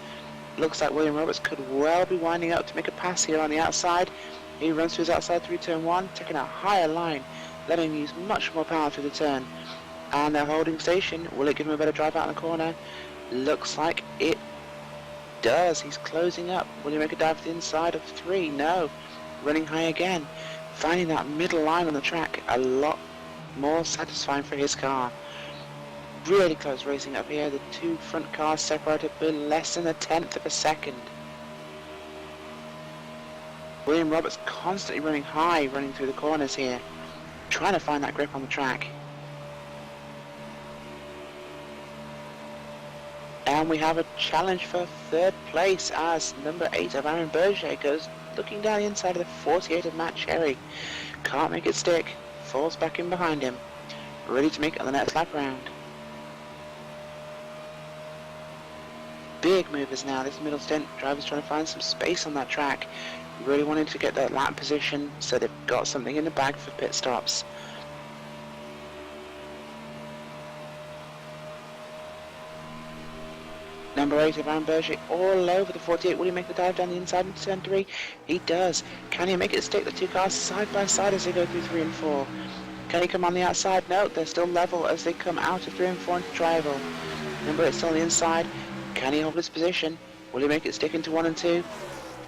Looks like William Roberts could well be winding up to make a pass here on the outside. He runs through his outside through turn 1, taking a higher line, letting him use much more power through the turn. And they're holding station. Will it give him a better drive out in the corner? Looks like it does. He's closing up. Will he make a dive to the inside of 3? No. Running high again. Finding that middle line on the track a lot more satisfying for his car. Really close racing up here. The 2 front cars separated by less than 1/10 of a second. William Roberts constantly running high, running through the corners here, trying to find that grip on the track. And we have a challenge for 3rd place as number 8 of Aaron Berger goes looking down the inside of the 48 of Matt Cherry. Can't make it stick. Falls back in behind him. Ready to make it on the next lap round. Big movers now. This middle stint. Drivers trying to find some space on that track. Really wanting to get that lap position so they've got something in the bag for pit stops. Number 8 of Aaron Berger all over the 48. Will he make the dive down the inside into turn 3? He does. Can he make it stick? The 2 cars side by side as they go through 3 and 4. Can he come on the outside? No, they're still level as they come out of 3 and 4 into triangle. Number 8 still on the inside. Can he hold his position? Will he make it stick into 1 and 2?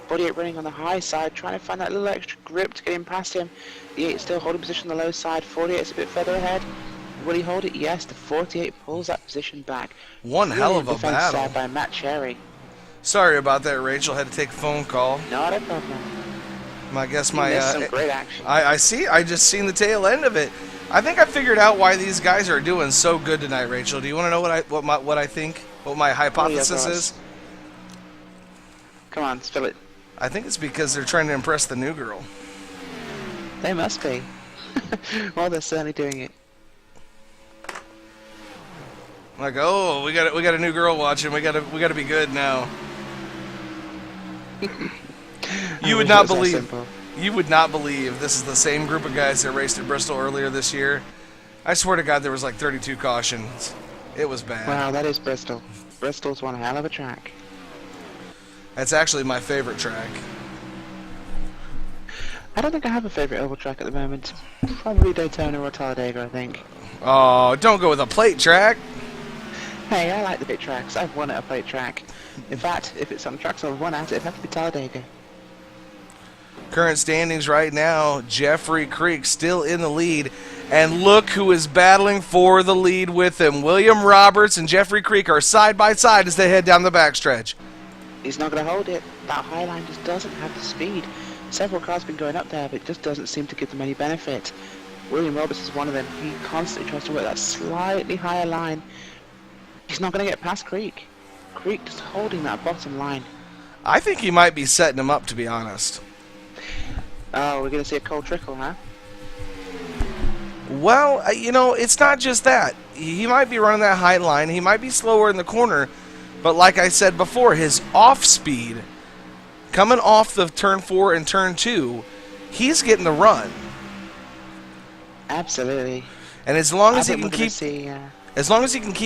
48 running on the high side, trying to find that little extra grip to get him past him. The 8 still holding position on the low side. 48 is a bit further ahead. Will he hold it? Yes, the 48 pulls that position back. One hell of a battle by Matt Cherry. Sorry about that, Rachel. Had to take a phone call. Not a problem. I guess some great action. I see. I just seen the tail end of it. I think I figured out why these guys are doing so good tonight, Rachel. Do you want to know what I think? What my hypothesis is? Come on, spill it. I think it's because they're trying to impress the new girl. They must be. Well, they're certainly doing it. Like, oh, we got a new girl watching. We got to be good now. You would not believe this is the same group of guys that raced at Bristol earlier this year. I swear to God, there was like 32 cautions. It was bad. Wow, that is Bristol. Bristol's one hell of a track. That's actually my favorite track. I don't think I have a favourite oval track at the moment. Probably Daytona or Talladega, I think. Oh, don't go with a plate track. Hey, I like the big tracks. I've won at a plate track. In fact, if it's on tracks I've won at, it'd have to be Talladega. Current standings right now, Jeffrey Creek still in the lead. And look who is battling for the lead with him. William Roberts and Jeffrey Creek are side by side as they head down the backstretch. He's not going to hold it. That high line just doesn't have the speed. Several cars have been going up there, but it just doesn't seem to give them any benefit. William Roberts is one of them. He constantly tries to work that slightly higher line. He's not going to get past Creek. Creek just holding that bottom line. I think he might be setting him up, to be honest. Oh, we're going to see a cold trickle, huh? Well, you know, it's not just that. He might be running that high line. He might be slower in the corner. But like I said before, his off speed, coming off the turn 4 and turn 2, he's getting the run. Absolutely. And as long as he can keep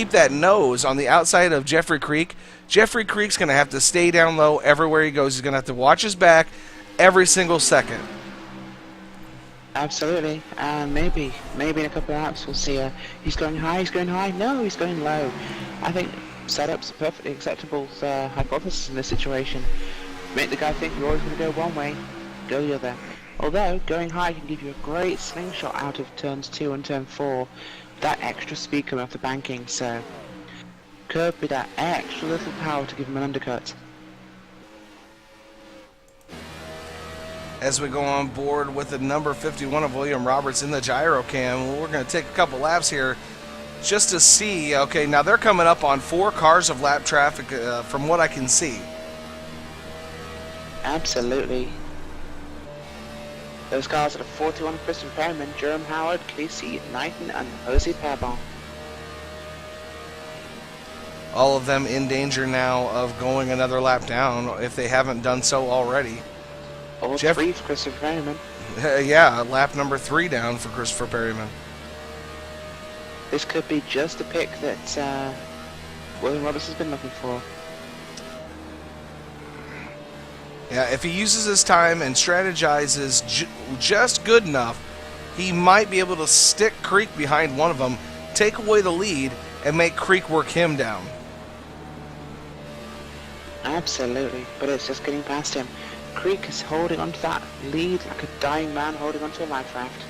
that nose on the outside of Jeffrey Creek, Jeffrey Creek's going to have to stay down low everywhere he goes. He's going to have to watch his back every single second. Absolutely. And maybe in a couple of laps we'll see he's going high, no, he's going low. I think setup's a perfectly acceptable hypothesis in this situation. Make the guy think you're always going to go one way, go the other. Although, going high can give you a great slingshot out of turns 2 and turn 4, that extra speed coming off the banking, so could be that extra little power to give him an undercut. As we go on board with the number 51 of William Roberts in the gyro cam, we're going to take a couple laps here just to see. Okay, now they're coming up on 4 cars of lap traffic from what I can see. Absolutely. Those cars are the 41 Christian Perryman, Jerome Howard, Casey Knighton, and Jose Pabon. All of them in danger now of going another lap down if they haven't done so already. All 3 for Christopher Perryman. Yeah, lap number 3 down for Christopher Perryman. This could be just the pick that William Roberts has been looking for. Yeah, if he uses his time and strategizes just good enough, he might be able to stick Creek behind one of them, take away the lead, and make Creek work him down. Absolutely, but it's just getting past him. Creek is holding onto that lead like a dying man holding onto a life raft.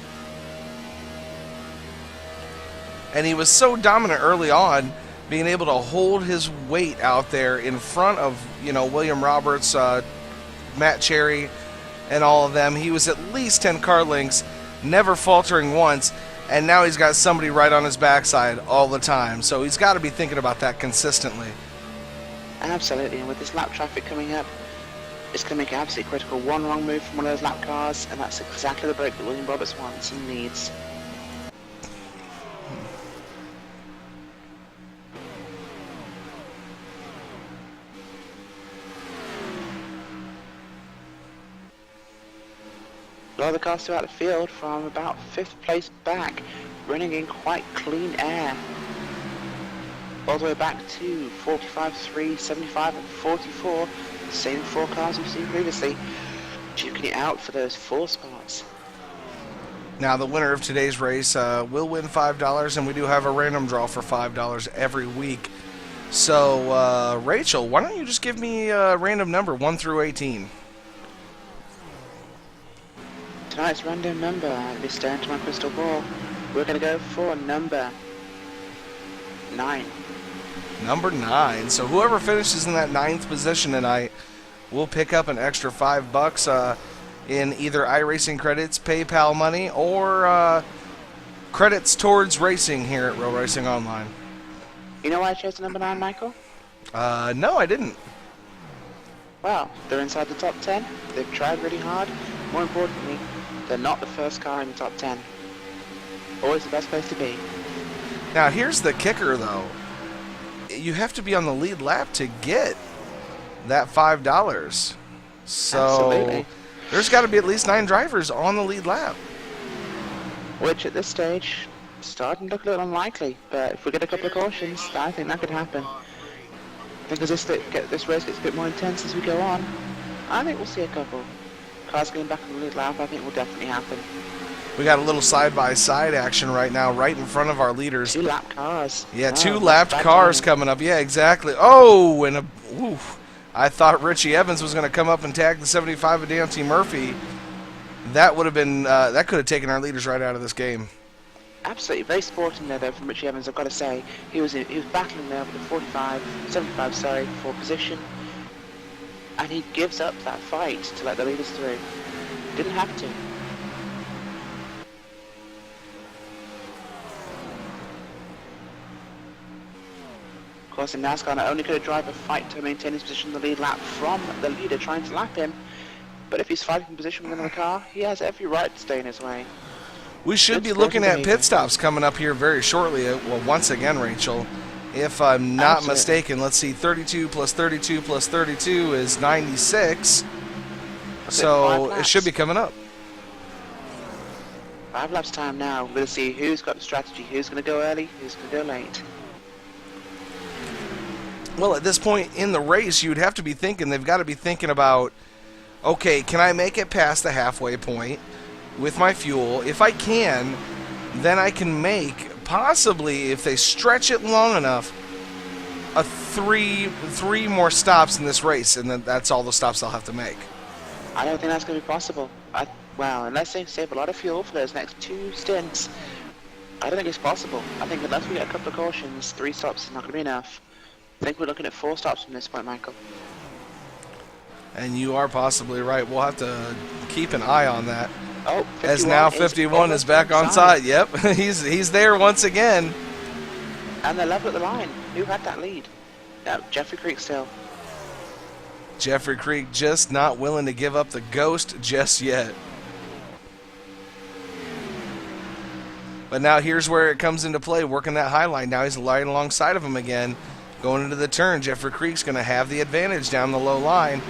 And he was so dominant early on, being able to hold his weight out there in front of, you know, William Roberts, Matt Cherry, and all of them. He was at least 10 car lengths, never faltering once, and now he's got somebody right on his backside all the time. So he's got to be thinking about that consistently. Absolutely, and with this lap traffic coming up, it's going to make it absolutely critical. One wrong move from one of those lap cars, and that's exactly the break that William Roberts wants and needs. A lot of the cars throughout the field from about 5th place back, running in quite clean air. All the way back to 45, 3, 75 and 44, the same 4 cars we've seen previously, duking it out for those 4 spots. Now the winner of today's race will win $5, and we do have a random draw for $5 every week. So Rachel, why don't you just give me a random number 1 through 18? Tonight's random number, I'll be staring to my crystal ball. We're going to go for number 9. Number 9. So whoever finishes in that 9th position tonight will pick up an extra $5 in either iRacing credits, PayPal money, or credits towards racing here at Real Racing Online. You know why I chose number 9, Michael? No, I didn't. Well, they're inside the top 10. They've tried really hard. More importantly, they're not the first car in the top 10. Always the best place to be. Now here's the kicker, though. You have to be on the lead lap to get that $5. So Absolutely. There's got to be at least 9 drivers on the lead lap. Which at this stage, starting to look a little unlikely. But if we get a couple of cautions, I think that could happen. Because this race gets a bit more intense as we go on. I think we'll see a couple. cars getting back on the lead lap, I think will definitely happen. We got a little side-by-side action right now, right in front of our leaders. 2 lap cars. Yeah, Oh, 2 that's lapped bad cars timing. coming up. Yeah, exactly. Oh, and I thought Richie Evans was going to come up and tag the 75 of Dante Murphy. That would have been that could have taken our leaders right out of this game. Absolutely, very sporting there though from Richie Evans, I've got to say. He was battling there with the 75, sorry, for position. And he gives up that fight to let the leaders through. Didn't have to. Of course, in NASCAR, not only could a driver fight to maintain his position in the lead lap from the leader trying to lap him, but if he's fighting position with another car, he has every right to stay in his way. We should Good be sporting looking at behavior. pit stops coming up here very shortly. Well, once again, Rachel, if I'm not Absolutely. mistaken, let's see, 32 plus 32 plus 32 is 96. So it should be coming up. 5 laps time now. We're going to see who's got the strategy, who's going to go early, who's going to go late. Well, at this point in the race, you'd have to be thinking, they've got to be thinking about, okay, can I make it past the halfway point with my fuel? If I can, then I can make, possibly, if they stretch it long enough, a three more stops in this race, and then that's all the stops they'll have to make. I don't think that's going to be possible. Well, unless they save a lot of fuel for those next 2 stints, I don't think it's possible. I think unless we get a couple of cautions, 3 stops is not going to be enough. I think we're looking at 4 stops from this point, Michael. And you are possibly right. We'll have to keep an eye on that. Oh, 51 As now 51 is back on side. Yep, he's there once again. And they're level at the line. Who had that lead? No, Jeffrey Creek still. Jeffrey Creek just not willing to give up the ghost just yet. But now here's where it comes into play, working that high line. Now he's lying alongside of him again. Going into the turn, Jeffrey Creek's going to have the advantage down the low line.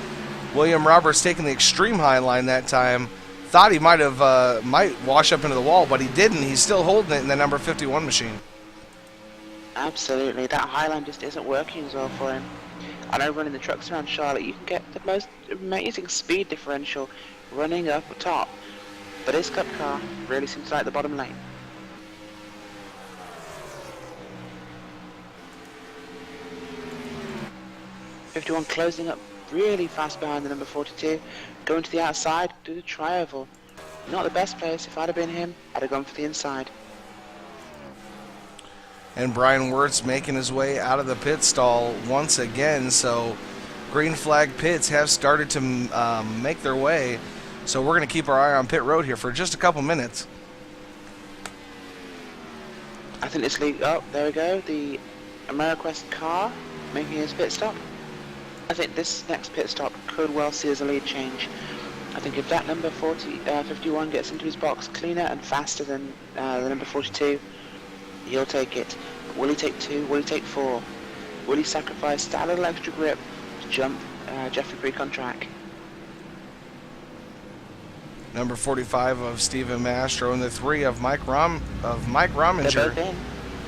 William Roberts taking the extreme high line that time. Thought he might wash up into the wall, but he didn't. He's still holding it in the number 51 machine. Absolutely, that high line just isn't working as well for him. I know running the trucks around Charlotte, you can get the most amazing speed differential running up top. But his cup car really seems to like the bottom lane. '51 closing up really fast behind the number 42. Going to the outside, do the tri-oval. Not the best place. If I'd have been him, I'd have gone for the inside. And Brian Wirtz making his way out of the pit stall once again. So green flag pits have started to make their way. So we're going to keep our eye on pit road here for just a couple minutes. I think this lead. Oh, there we go. The AmeriQuest car making his pit stop. I think this next pit stop could well see as a lead change. I think if that number 51 gets into his box cleaner and faster than the number 42, he'll take it. Will he take 2? Will he take 4? Will he sacrifice that little extra grip to jump Jeffrey Creek on track? Number 45 of Steven Mastro and the 3 of Mike They're Rominger. both in.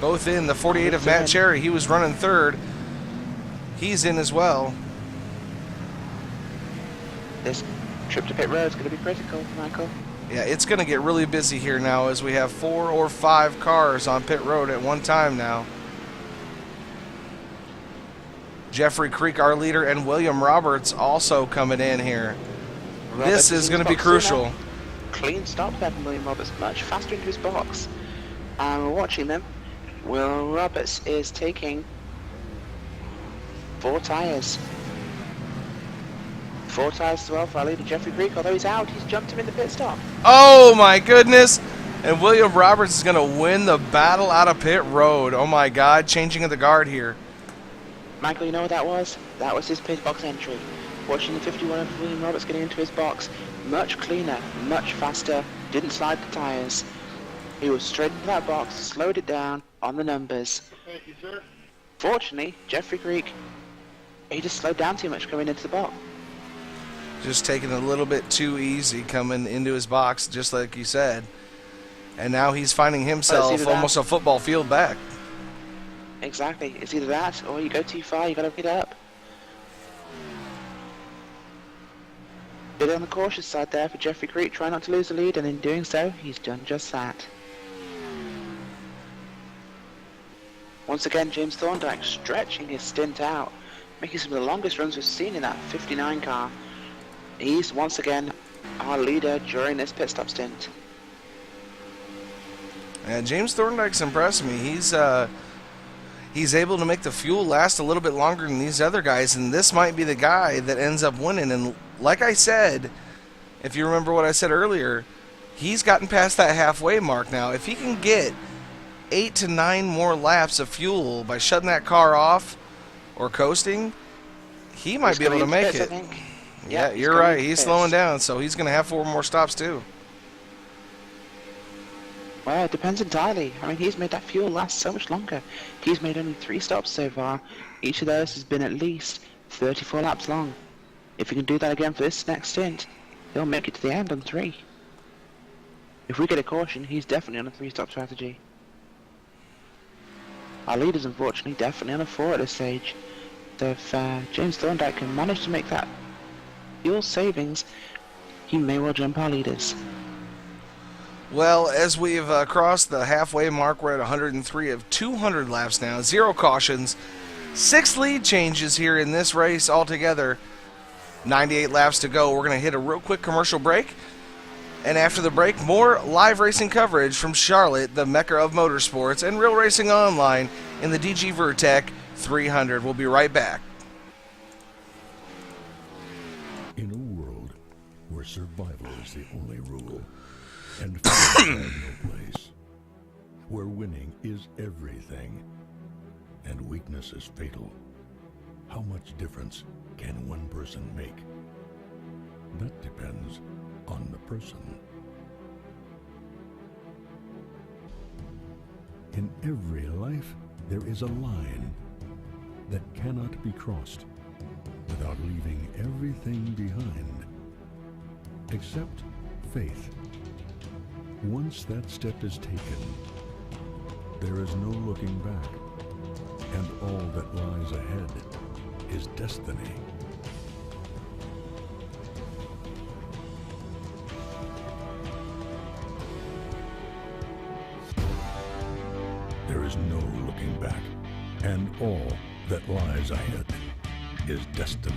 Both in. The 48 of Matt Cherry, he was running third. He's in as well. This trip to pit road is going to be critical, Michael. Yeah, it's going to get really busy here now as we have 4 or 5 cars on pit road at one time now. Jeffrey Creek, our leader, and William Roberts also coming in here. This is going to be crucial. Clean stop there from William Roberts, much faster into his box. And we're watching them. Will Roberts is taking 4 tyres. 4 tyres as well for our leader Jeffrey Creek. Although he's out, he's jumped him in the pit stop. Oh my goodness! And William Roberts is going to win the battle out of pit road. Oh my God, changing of the guard here. Michael, you know what that was? That was his pit box entry. Watching the 51 of William Roberts getting into his box. Much cleaner, much faster, didn't slide the tyres. He was straight into that box, slowed it down on the numbers. Thank you, sir. Fortunately, Jeffrey Creek, he just slowed down too much coming into the box. Just taking it a little bit too easy coming into his box, just like you said. And now he's finding himself either that- almost a football field back. Exactly. It's either that or you go too far, you gotta pick it up. Bit on the cautious side there for Jeffrey Creek, trying not to lose the lead, and in doing so, he's done just that. Once again, James Thorndike stretching his stint out, making some of the longest runs we've seen in that 59 car. He's once again our leader during this pit stop stint. And James Thorndike's impressed me. He's able to make the fuel last a little bit longer than these other guys, and this might be the guy that ends up winning. And like I said, if you remember what I said earlier, he's gotten past that halfway mark now. If he can get 8 to 9 more laps of fuel by shutting that car off or coasting, he might be able to make it. Yeah, you're right. He's slowing down, so he's going to have 4 more stops too. Well, it depends entirely. I mean, he's made that fuel last so much longer. He's made only 3 stops so far. Each of those has been at least 34 laps long. If he can do that again for this next stint, he'll make it to the end on 3. If we get a caution, he's definitely on a 3-stop strategy. Our leader's unfortunately definitely on a 4 at this stage. So if James Thorndike can manage to make that fuel savings, he may well jump our leaders. Well, as we've crossed the halfway mark, we're at 103 of 200 laps now. 0 cautions. 6 lead changes here in this race altogether. 98 laps to go. We're going to hit a real quick commercial break. And after the break, more live racing coverage from Charlotte, the Mecca of Motorsports, and Real Racing Online in the DG Vertec 300. We'll be right back. In a world where survival is the only rule, and fear has no place, where winning is everything, and weakness is fatal, how much difference can one person make? That depends on the person. In every life, there is a line that cannot be crossed without leaving everything behind, except faith. Once that step is taken, there is no looking back, and all that lies ahead is destiny. There is no looking back, and all that lies ahead is destiny.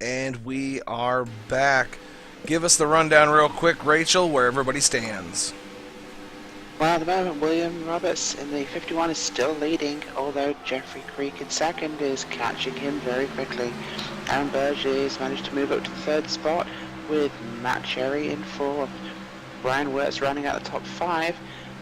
And we are back. Give us the rundown real quick, Rachel, where everybody stands. Well, at the moment, William Roberts in the 51 is still leading, although Jeffrey Creek in second is catching him very quickly. Aaron Berger has managed to move up to the third spot with Matt Cherry in fourth. Brian Wirtz running out the top 5.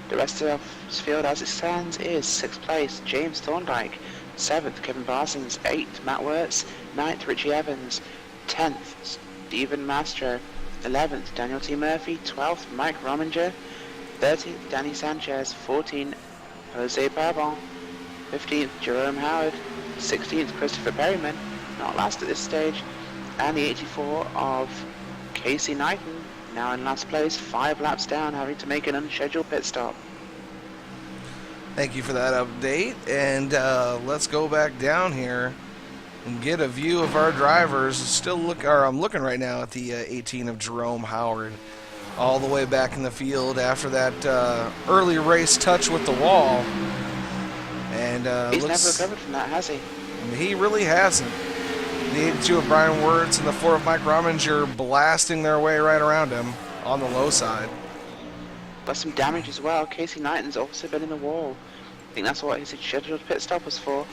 The rest of the field as it stands is 6th place, James Thorndike. 7th, Kevin Parsons. 8th, Matt Wirtz. 9th, Richie Evans. 10th, Stephen Mastro. 11th, Daniel T. Murphy. 12th, Mike Rominger. 13th, Danny Sanchez. 14th, Jose Parbon. 15th, Jerome Howard. 16th, Christopher Perryman, not last at this stage. And the 84 of Casey Knighton, now in last place, 5 laps down, having to make an unscheduled pit stop. Thank you for that update, and let's go back down here and get a view of our drivers. I'm looking right now at the 18 of Jerome Howard, all the way back in the field after that early race touch with the wall. And he's never recovered from that, has he? He really hasn't. The 82 of Brian Wirtz and the 4 of Mike Rominger blasting their way right around him on the low side. But some damage as well. Casey Knighton's also been in the wall. I think that's what his scheduled pit stop was for.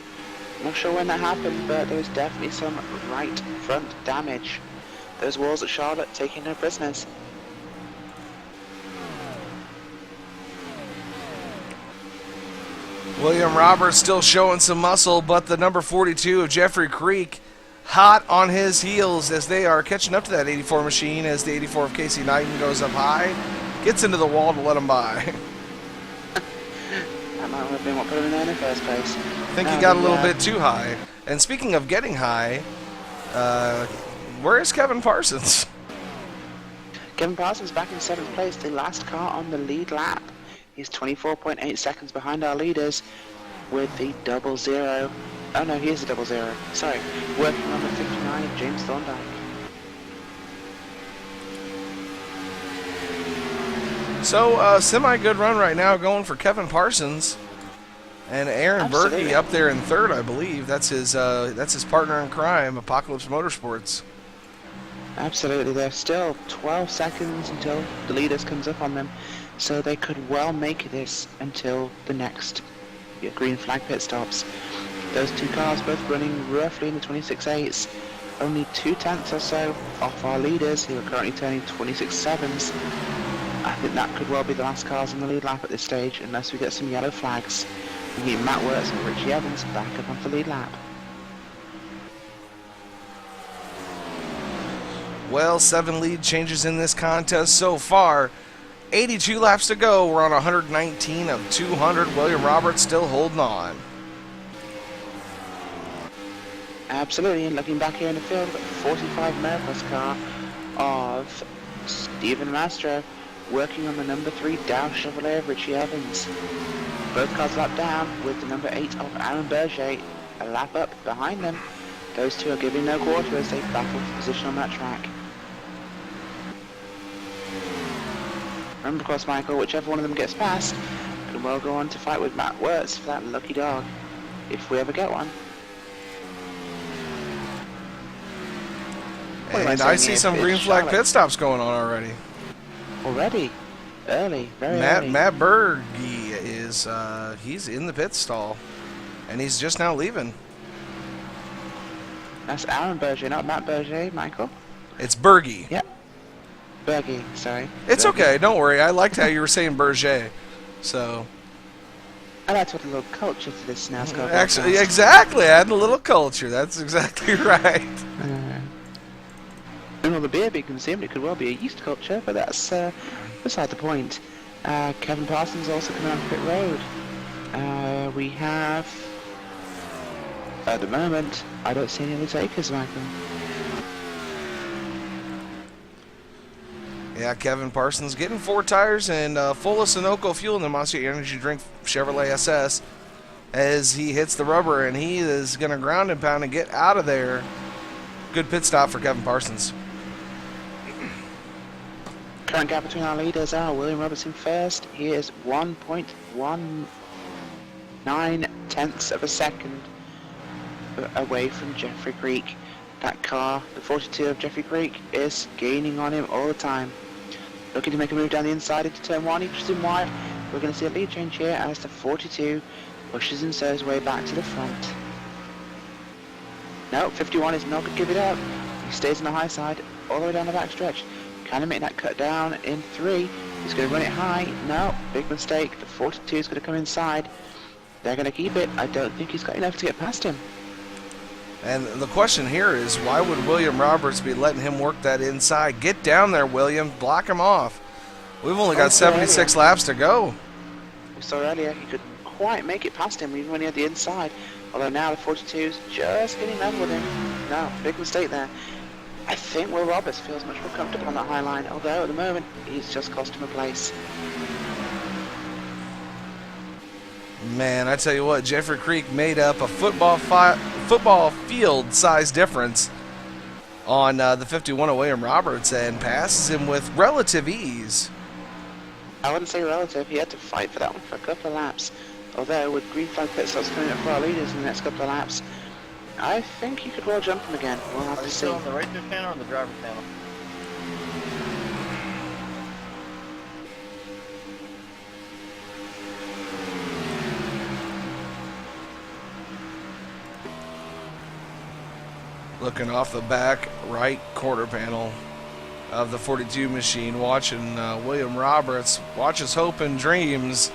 I'm not sure when that happened, but there was definitely some right front damage. Those walls at Charlotte taking no prisoners. William Roberts still showing some muscle, but the number 42 of Jeffrey Creek hot on his heels as they are catching up to that 84 machine as the 84 of Casey Knighton goes up high, gets into the wall to let him by. That might have been what put him in there in the first place. I think he got a little bit too high. And speaking of getting high, where is Kevin Parsons? Kevin Parsons back in 7th place, the last car on the lead lap. He's 24.8 seconds behind our leaders with the 00. Oh no, he is a 00. Sorry. Working on the 59 of James Thorndike. So, semi-good run right now going for Kevin Parsons. And Aaron Berkey up there in 3rd, I believe. That's his partner in crime, Apocalypse Motorsports. Absolutely. There's still 12 seconds until the leaders comes up on them. So they could well make this until the next green flag pit stops. Those two cars both running roughly in the 26.8s. Only 2/10 or so off our leaders, who are currently turning 26.7s. I think that could well be the last cars on the lead lap at this stage, unless we get some yellow flags. We need Matt Wirtz and Richie Evans back up onto the lead lap. Well, 7 lead changes in this contest so far. 82 laps to go. We're on 119 of 200. William Roberts still holding on. Absolutely, and looking back here in the field, we've got the 45 Ameripus car of Stephen Mastro working on the number 3 Dow Chevrolet of Richie Evans. Both cars lap down with the number 8 of Aaron Berger a lap up behind them. Those two are giving no quarter as they battle for position on that track. Remember, of course, Michael, whichever one of them gets past can well go on to fight with Matt Wirtz for that lucky dog, if we ever get one. And I see some green flag pit stops going on already. Already? Early, very early. Matt Berge is, he's in the pit stall, and he's just now leaving. That's Aaron Berger, not Matt Berger, Michael. It's Berge. Yep. Berge, sorry. It's Berge. okay, don't worry. I liked how you were saying Berger. So. I like to add a little culture to this NASCAR. Actually, exactly. Add a little culture. That's exactly right. And all the beer being consumed, it could well be a yeast culture, but that's beside the point. Kevin Parsons also coming on pit road. We have, at the moment, I don't see any other takers, Michael. Yeah, Kevin Parsons getting 4 tires and full of Sunoco fuel in the Monster Energy Drink Chevrolet SS as he hits the rubber, and he is going to ground and pound and get out of there. Good pit stop for Kevin Parsons. Current gap between our leaders are William Robertson first. He is 1.19 tenths of a second away from Jeffrey Creek. That car, the 42 of Jeffrey Creek, is gaining on him all the time. Looking to make a move down the inside into turn 1, he pushes him wide. We're going to see a lead change here as the 42 pushes himself way back to the front. No, 51 is not going to give it up. He stays on the high side all the way down the back stretch. Can he make that cut down in 3? He's going to run it high. No, big mistake. The 42 is going to come inside. They're going to keep it. I don't think he's got enough to get past him. And the question here is, why would William Roberts be letting him work that inside? Get down there, William. Block him off. We've only got 76 laps to go. We saw earlier he could quite make it past him even when he had the inside. Although now the 42 is just getting level with him. No, big mistake there. I think Will Roberts feels much more comfortable on that high line, although at the moment he's just cost him a place. Man, I tell you what, Jeffrey Creek made up a football field size difference on the 51 of William Roberts and passes him with relative ease. I wouldn't say relative, he had to fight for that one for a couple of laps. Although with green flag pit stops coming up for our leaders in the next couple of laps, I think he could well jump him again. We'll have to see. Still on the radio panel or on the driver panel? Looking off the back right quarter panel of the 42 machine, watching William Roberts watch his hope and dreams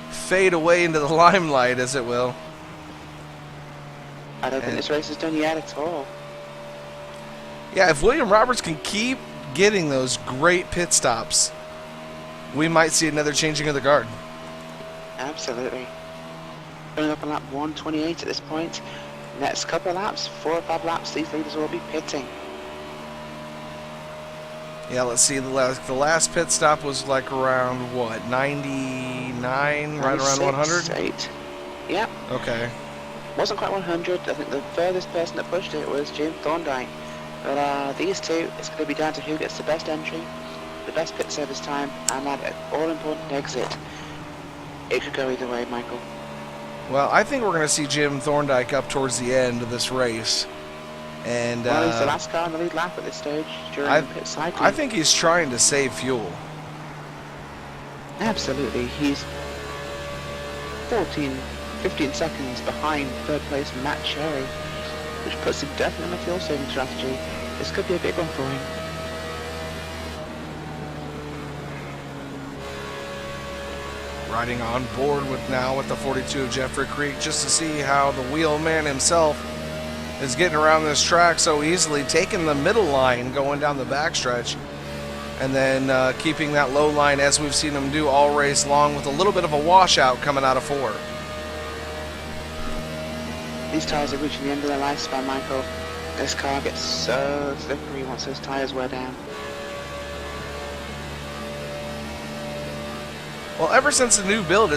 fade away into the limelight, as it will. I don't think this race is done yet at all. Yeah, if William Roberts can keep getting those great pit stops, we might see another changing of the guard. Absolutely. Coming up on lap 128 at this point. Next couple of laps, 4 or 5 laps, these leaders will be pitting. Yeah, let's see. The last pit stop was like around, what, 99? Right around 100? 8. Yeah. Okay. Wasn't quite 100. I think the furthest person that pushed it was James Thorndike. But these two, it's going to be down to who gets the best entry, the best pit service time, and that all-important exit. It could go either way, Michael. Well, I think we're going to see Jim Thorndike up towards the end of this race. And well, he's the last car on the lead lap at this stage during the pit cycling. I think he's trying to save fuel. Absolutely. He's 15 seconds behind third place Matt Cherry, which puts him definitely on a fuel saving strategy. This could be a big one for him. Riding on board with the 42 of Jeffrey Creek, just to see how the wheelman himself is getting around this track so easily, taking the middle line going down the backstretch, and then keeping that low line as we've seen him do all race long, with a little bit of a washout coming out of 4. These tyres are reaching the end of their lifespan, Michael. This car gets so slippery once those tyres wear down. Well, ever since the new build,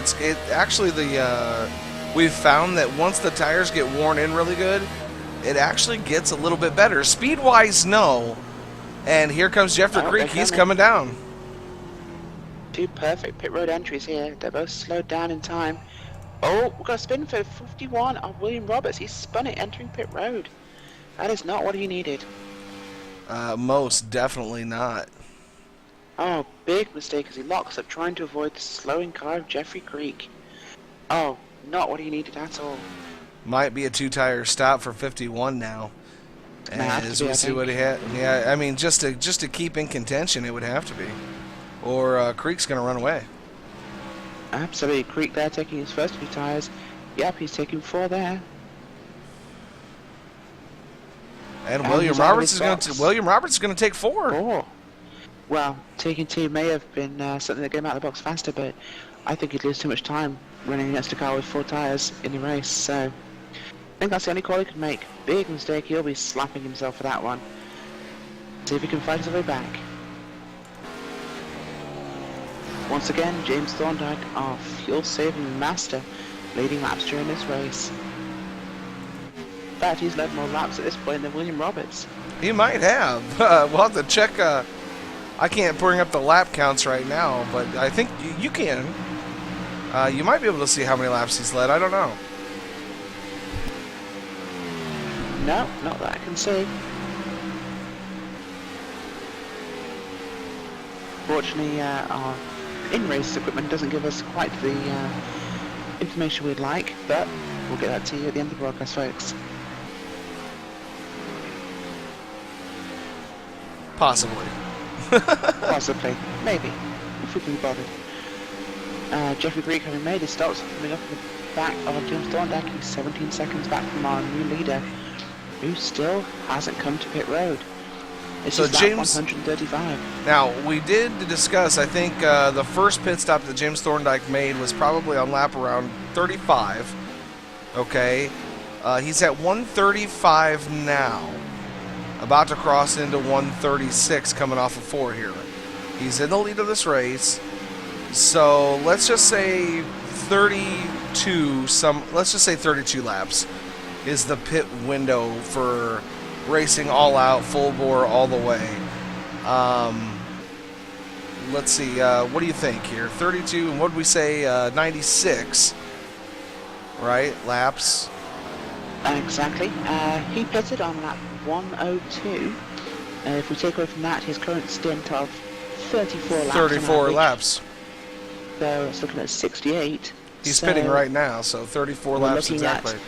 we've found that once the tires get worn in really good, it actually gets a little bit better. Speed-wise, no. And here comes Jeffrey Creek. He's coming down. 2 perfect pit road entries here. They're both slowed down in time. Oh, we've got a spin for 51 of William Roberts. He spun it entering pit road. That is not what he needed. Most definitely not. Oh, big mistake as he locks up trying to avoid the slowing car of Jeffrey Creek. Oh, not what he needed at all. Might be a 2-tire stop for 51 now. As we see what he had. Yeah, I mean, just to keep in contention, it would have to be. Or Creek's going to run away. Absolutely. Creek there taking his first 2 tires. Yep, he's taking 4 there. And William Roberts is going to take 4. 4. Well, taking 2 may have been something that got him out of the box faster, but I think he'd lose too much time running against a car with 4 tires in the race, so I think that's the only call he could make. Big mistake, he'll be slapping himself for that one. See if he can fight his way back. Once again, James Thorndike, our fuel-saving master, leading laps during this race. In fact, he's led more laps at this point than William Roberts. He might have. We'll have to check. I can't bring up the lap counts right now, but I think you can. You might be able to see how many laps he's led. I don't know. No, not that I can see. Fortunately, our in-race equipment doesn't give us quite the information we'd like, but we'll get that to you at the end of the broadcast, folks. Possibly. Possibly. Maybe. If we can be bothered. Jeffrey Greek, having made his stops, coming up in the back of James Thorndyke. He's 17 seconds back from our new leader, who still hasn't come to pit road. This So is lap James- 135. Now, we did discuss, I think the first pit stop that James Thorndyke made was probably on lap around 35. Okay. He's at 135 now. About to cross into 136 coming off of 4 here. He's in the lead of this race. So let's just say 32 laps is the pit window for racing all out, full bore, all the way. Let's see, what do you think here? 32, and what did we say? 96, right? Laps. Exactly. He pitted on lap 102. If we take away from that, his current stint of 34 laps. 34 on average, laps. So it's looking at 68. He's So pitting right now, so 34 we're laps looking at exactly.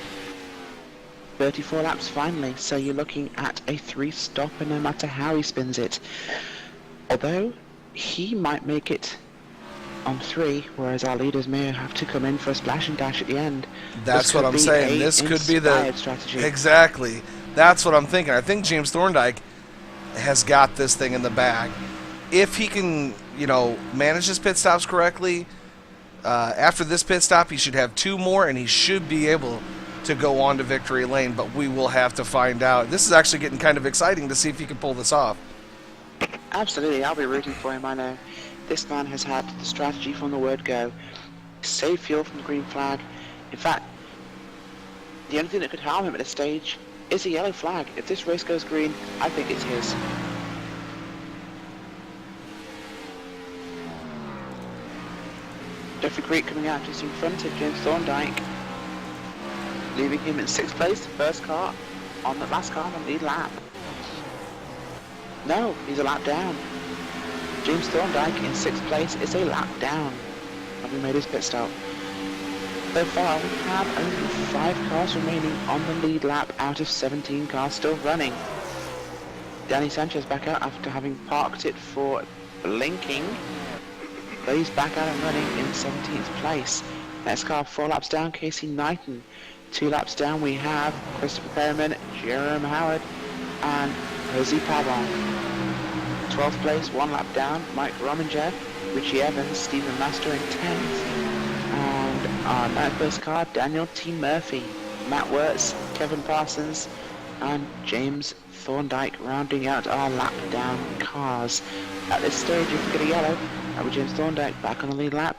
34 laps finally. So you're looking at a 3-stopper no matter how he spins it. Although he might make it on 3, whereas our leaders may have to come in for a splash and dash at the end. That's This what could I'm be saying. a This could be the inspired strategy. Exactly. That's what I'm thinking. I think James Thorndyke has got this thing in the bag. If he can, manage his pit stops correctly, after this pit stop, he should have 2 more, and he should be able to go on to victory lane. But we will have to find out. This is actually getting kind of exciting to see if he can pull this off. Absolutely, I'll be rooting for him. I know this man has had the strategy from the word go. Save fuel from the green flag. In fact, the only thing that could harm him at this stage is a yellow flag. If this race goes green, I think it's his. Jeffrey Creek coming out just in front of James Thorndyke, leaving him in 6th place, the first car on the last car on the lead lap. No, he's a lap down. James Thorndyke in 6th place is a lap down, having made his pit stop. So far, we have only 5 cars remaining on the lead lap out of 17 cars still running. Danny Sanchez back out after having parked it for blinking. But he's back out and running in 17th place. Next car 4 laps down, Casey Knighton. 2 laps down we have Christopher Perriman, Jerome Howard, and Jose Pabon. 12th place, 1 lap down, Mike Rominger, Richie Evans, Stephen Master in 10th. And our 9th place car, Daniel T. Murphy, Matt Wirtz, Kevin Parsons, and James Thorndyke rounding out our lap down cars. At this stage, if we get a yellow, that would James Thorndyke back on the lead lap.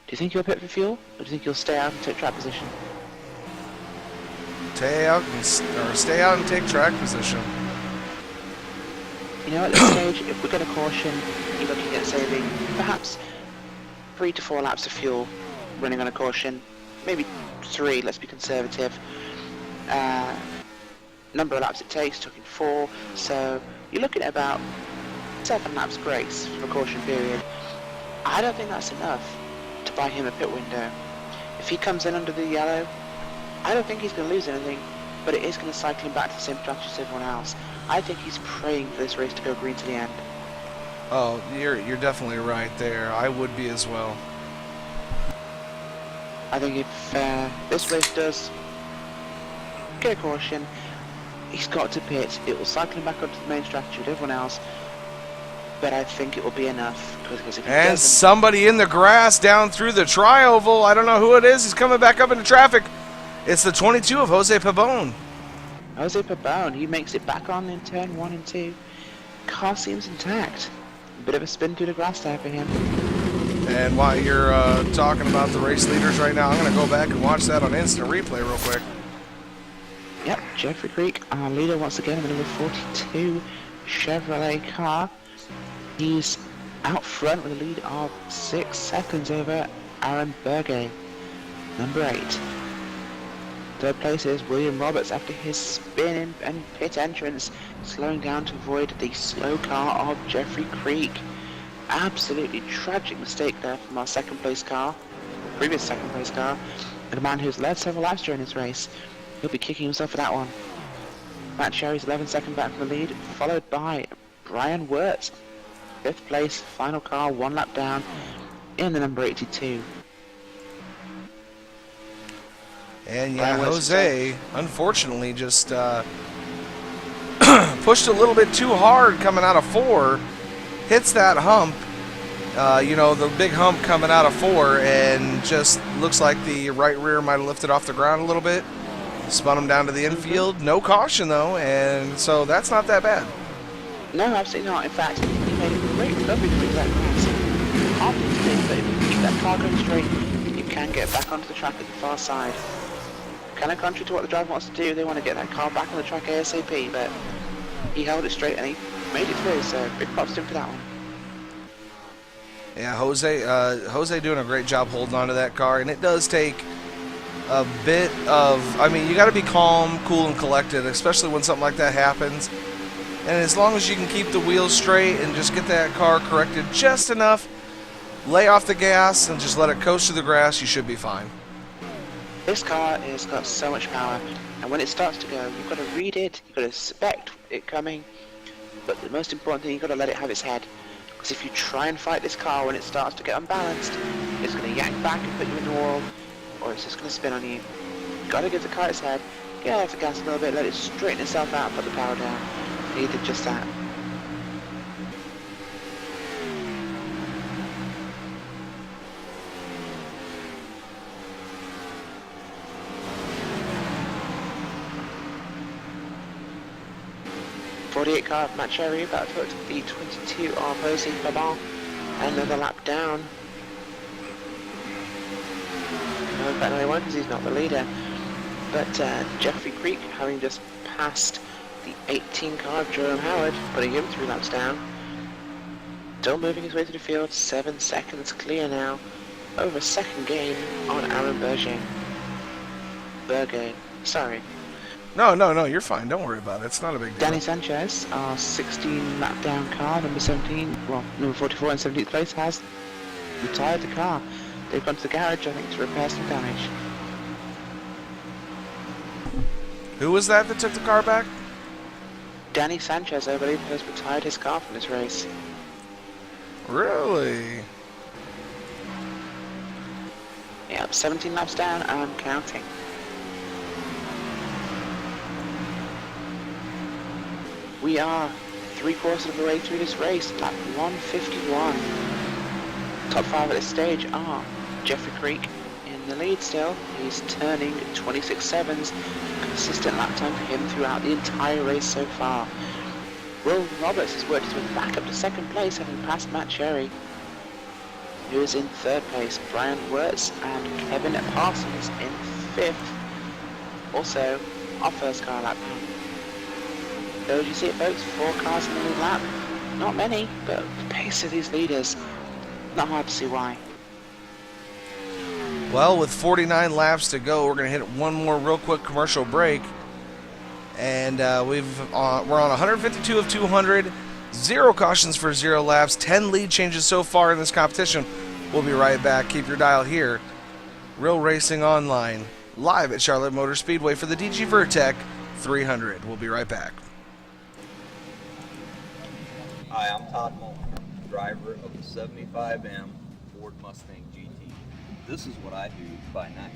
Do you think you'll pit for fuel, or do you think you'll stay out and take track position? Stay out and take track position. You know, at this stage, if we get a caution, you're looking at saving perhaps 3 to 4 laps of fuel running on a caution. Maybe 3, let's be conservative. Number of laps it takes, talking 4, so you're looking at about 7 laps grace for a caution period. I don't think that's enough to buy him a pit window. If he comes in under the yellow, I don't think he's going to lose anything, but it is going to cycle him back to the same strategy as everyone else. I think he's praying for this race to go green to the end. Oh, you're definitely right there. I would be as well. I think if this race does get a caution, he's got to pit. It will cycle him back onto the main strategy with everyone else, but I think it will be enough. Because if he And doesn't, somebody in the grass down through the tri-oval. I don't know who it is. He's coming back up into traffic. It's the 22 of Jose Pabon. Jose Pabon, he makes it back on in turn 1 and 2. Car seems intact. A bit of a spin through the grass there for him. And while you're talking about the race leaders right now, I'm going to go back and watch that on instant replay real quick. Yep, Jeffrey Creek, our leader once again in the number 42 Chevrolet car. He's out front with a lead of 6 seconds over Aaron Berge, number 8. Third place is William Roberts after his spin and pit entrance, slowing down to avoid the slow car of Jeffrey Creek. Absolutely tragic mistake there from our second place car, previous second place car, and a man who's led several laps during this race. He'll be kicking himself for that one. Matt Cherry's 11 seconds back from the lead, followed by Brian Wirtz. 5th place, final car, 1 lap down, in the number 82. And yeah, Jose, unfortunately, just pushed a little bit too hard coming out of 4. Hits that hump, you know, the big hump coming out of 4, and just looks like the right rear might have lifted off the ground a little bit. Spun him down to the infield. No caution, though, and so that's not that bad. No, absolutely not. In fact, he made a great recovery through that grass. Hard to do, but if you keep that car going straight, you can get back onto the track at the far side. Kind of contrary to what the driver wants to do, they want to get that car back on the track ASAP, but he held it straight and he made it through, so big props to him for that one. Yeah, Jose doing a great job holding on to that car, and it does take a bit of, I mean, you got to be calm, cool, and collected, especially when something like that happens. And as long as you can keep the wheels straight and just get that car corrected just enough, lay off the gas and just let it coast through the grass, you should be fine. This car has got so much power, and when it starts to go, you've got to read it, you've got to expect it coming, but the most important thing, you've got to let it have its head. Because if you try and fight this car when it starts to get unbalanced, it's going to yank back and put you in the wall, or it's just going to spin on you. You've got to give the car its head, get off the gas a little bit, let it straighten itself out and put the power down. He did just that. .48 car of Matt Cherry about to put the 22 of Jose Baban, another lap down. No, in fact, no, he won't because he's not the leader. But Jeffrey Creek, having just passed the 18 car of Jerome Howard, putting him 3 laps down. Still moving his way through the field, 7 seconds clear now. Over a second gain on Aaron Berger. Sorry. No, you're fine. Don't worry about it. It's not a big deal. Danny Sanchez, our 16 lap down car, number 17, well, number 44 in 17th place, has retired the car. They've gone to the garage, I think, to repair some damage. Who was that took the car back? Danny Sanchez, I believe, has retired his car from this race. Really? Yep, 17 laps down and counting. We are 3/4 of the way through this race, lap 151. Top 5 at this stage are Jeffrey Creek in the lead still. He's turning 26.7s, consistent lap time for him throughout the entire race so far. Will Roberts has worked his way back up to 2nd place, having passed Matt Cherry, who is in 3rd place. Brian Wirtz and Kevin Parsons in 5th. Also, our first car lap. So as you see it, folks, 4 cars in the lead lap. Not many, but the pace of these leaders, not hard to see why. Well, with 49 laps to go, we're going to hit one more real quick commercial break. And we're on 152 of 200, 0 cautions for 0 laps, 10 lead changes so far in this competition. We'll be right back. Keep your dial here. Real Racing Online, live at Charlotte Motor Speedway for the DG Vertec 300. We'll be right back. Hi, I'm Todd Mulner, driver of the 75M Ford Mustang GT. This is what I do by night.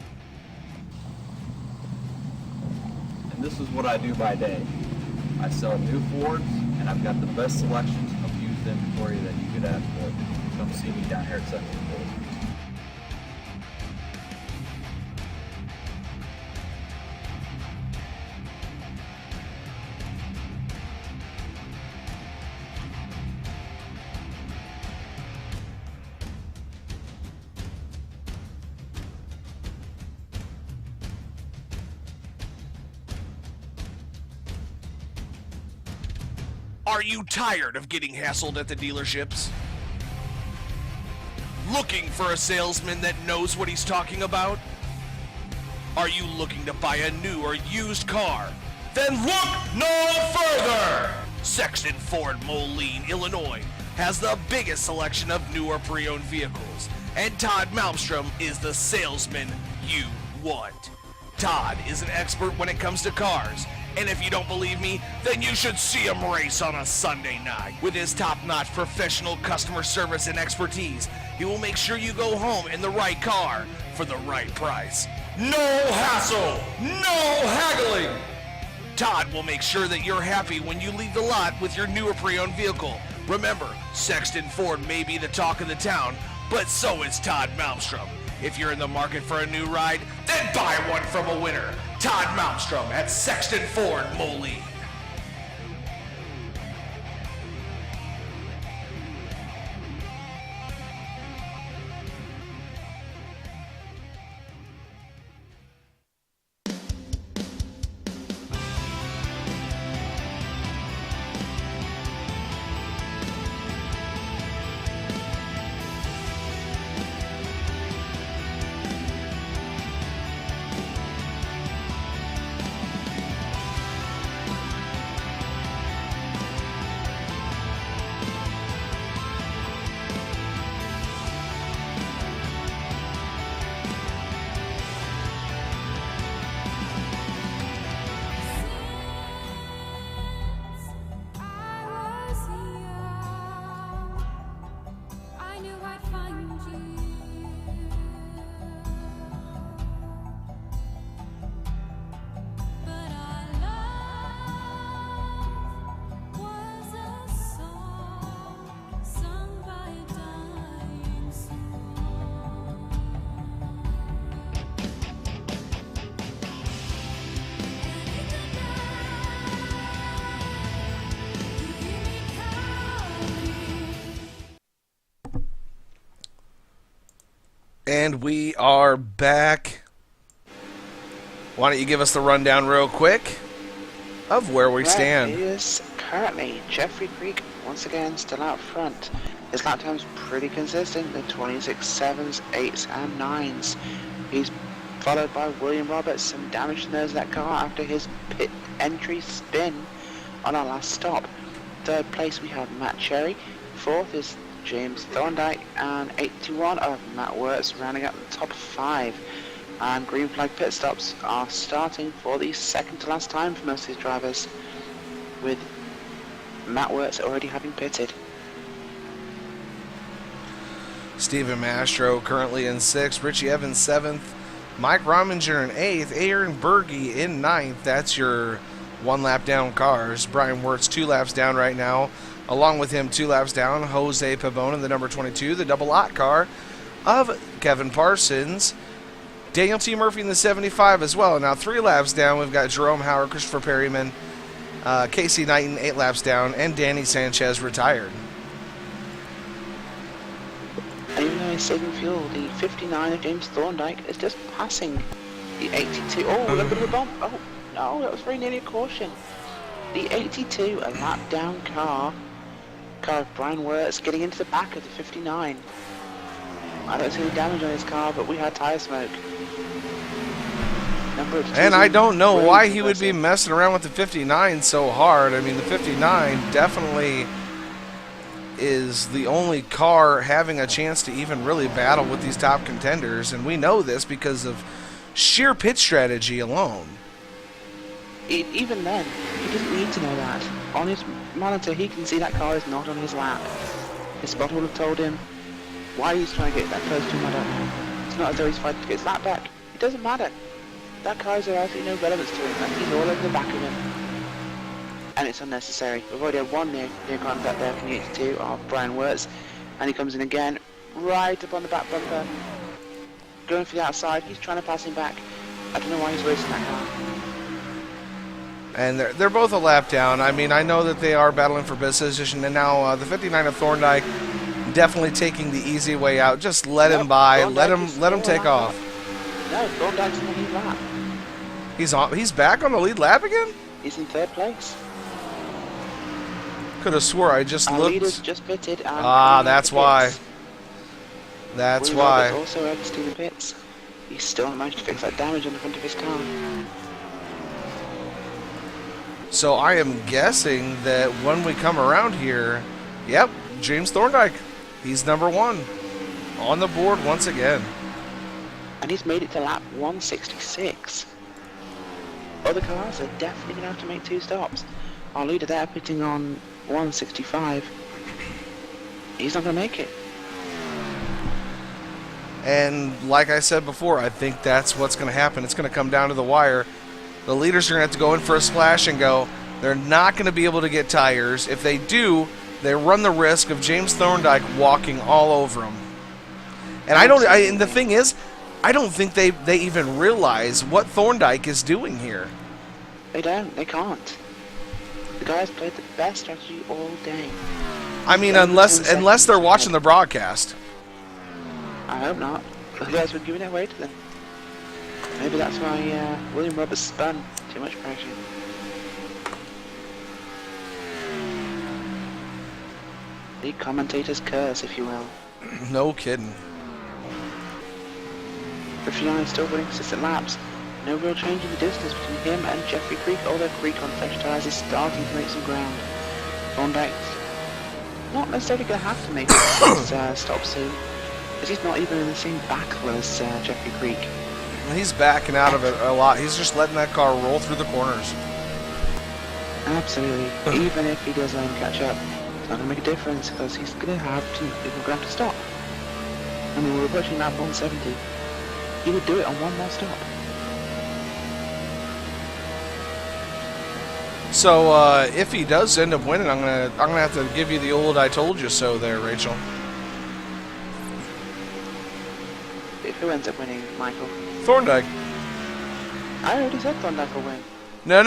And this is what I do by day. I sell new Fords, and I've got the best selections of used inventory that you could ask for. Come see me down here at Central Ford. Are you tired of getting hassled at the dealerships? Looking for a salesman that knows what he's talking about? Are you looking to buy a new or used car? Then look no further! Sexton Ford Moline, Illinois has the biggest selection of new or pre-owned vehicles, and Todd Malmstrom is the salesman you want. Todd is an expert when it comes to cars, and if you don't believe me, then you should see him race on a Sunday night. With his top-notch professional customer service and expertise, he will make sure you go home in the right car for the right price. No hassle, no haggling. Todd will make sure that you're happy when you leave the lot with your new or pre-owned vehicle. Remember, Sexton Ford may be the talk of the town, but so is Todd Malmstrom. If you're in the market for a new ride, then buy one from a winner. Todd Malmstrom at Sexton Ford Moline. And we are back. Why don't you give us the rundown real quick of where we stand? It is currently Jeffrey Creek once again still out front. His lap time's pretty consistent, the 26.7s, 8s and 9s. He's followed by William Roberts, some damage to that car after his pit entry spin on our last stop. Third place we have Matt Cherry. Fourth is James Thorndike, and 81 of Matt Wirtz rounding out the top 5. And green flag pit stops are starting for the second to last time for most of these drivers, with Matt Wirtz already having pitted. Stephen Mastro currently in 6th, Richie Evans 7th, Mike Rominger in 8th, Aaron Berge in 9th. That's your 1 lap down cars. Brian Wirtz 2 laps down right now. Along with him, 2 laps down, Jose Pavona, the number 22, the double lot car of Kevin Parsons. Daniel T. Murphy in the 75 as well. Now 3 laps down, we've got Jerome Howard, Christopher Perryman, Casey Knighton 8 laps down, and Danny Sanchez retired. And even though he's saving fuel, the 59 of James Thorndike is just passing the 82. Oh, look at the bump. Oh, no, that was very nearly a caution. The 82, a lap down car of Brian Wirtz getting into the back of the 59. I don't see any damage on his car, but we had tire smoke. And I don't know why he would be messing around with the 59 so hard. I mean, the 59 definitely is the only car having a chance to even really battle with these top contenders, and we know this because of sheer pit strategy alone. Even then, he doesn't need to know that. On his monitor, he can see that car is not on his lap. His spotter will have told him why he's trying to get that close to him, I don't know. It's not as though he's fighting to get his lap back. It doesn't matter. That car is absolutely no relevance to him, and he's all over the back of him. And it's unnecessary. We've already had one near contact there from the 82 of Brian Wirtz, and he comes in again, right up on the back bumper, going for the outside. He's trying to pass him back. I don't know why he's racing that car. And they're both a lap down. I mean, I know that they are battling for position, and now the 59 of Thorndike definitely taking the easy way out. Just let him by, Thorndike let him take off. No, Thorndike's in the lead lap. He's back on the lead lap again? He's in 3rd place. Could have swore I just Our looked. leaders just pitted. And that's why. That's William why. Roberts also exiting the pits. He's still not managed to fix that damage on the front of his car. So I am guessing that when we come around here, yep, James Thorndike. He's number 1 on the board once again. And he's made it to lap 166. Other cars are definitely going to have to make 2 stops. Our leader there pitting on 165. He's not going to make it. And like I said before, I think that's what's going to happen. It's going to come down to the wire. The leaders are going to have to go in for a splash and go. They're not going to be able to get tires. If they do, they run the risk of James Thorndike walking all over them. And and the thing is, I don't think they even realize what Thorndike is doing here. They don't. They can't. The guy's played the best strategy all day. I mean, unless they're watching the broadcast. I hope not. Otherwise we're giving it away to them. Maybe that's why William Roberts spun. Too much pressure. The commentator's curse, if you will. No kidding. Ricciardo is still winning consistent laps. No real change in the distance between him and Jeffrey Creek, although Creek on fresh tyres is starting to make some ground. Thorndike's not necessarily going to have to make his stop soon, because he's not even in the same backle as Jeffrey Creek. He's backing out of it a lot. He's just letting that car roll through the corners. Absolutely. Even if he does catch up, it's not going to make a difference, because he's going to have to stop. I mean, we're approaching lap 170. He would do it on one more stop. So if he does end up winning, I'm gonna have to give you the old "I told you so" there, Rachel. Who ends up winning, Michael? Thorndike. I already said Thorndike will win. No.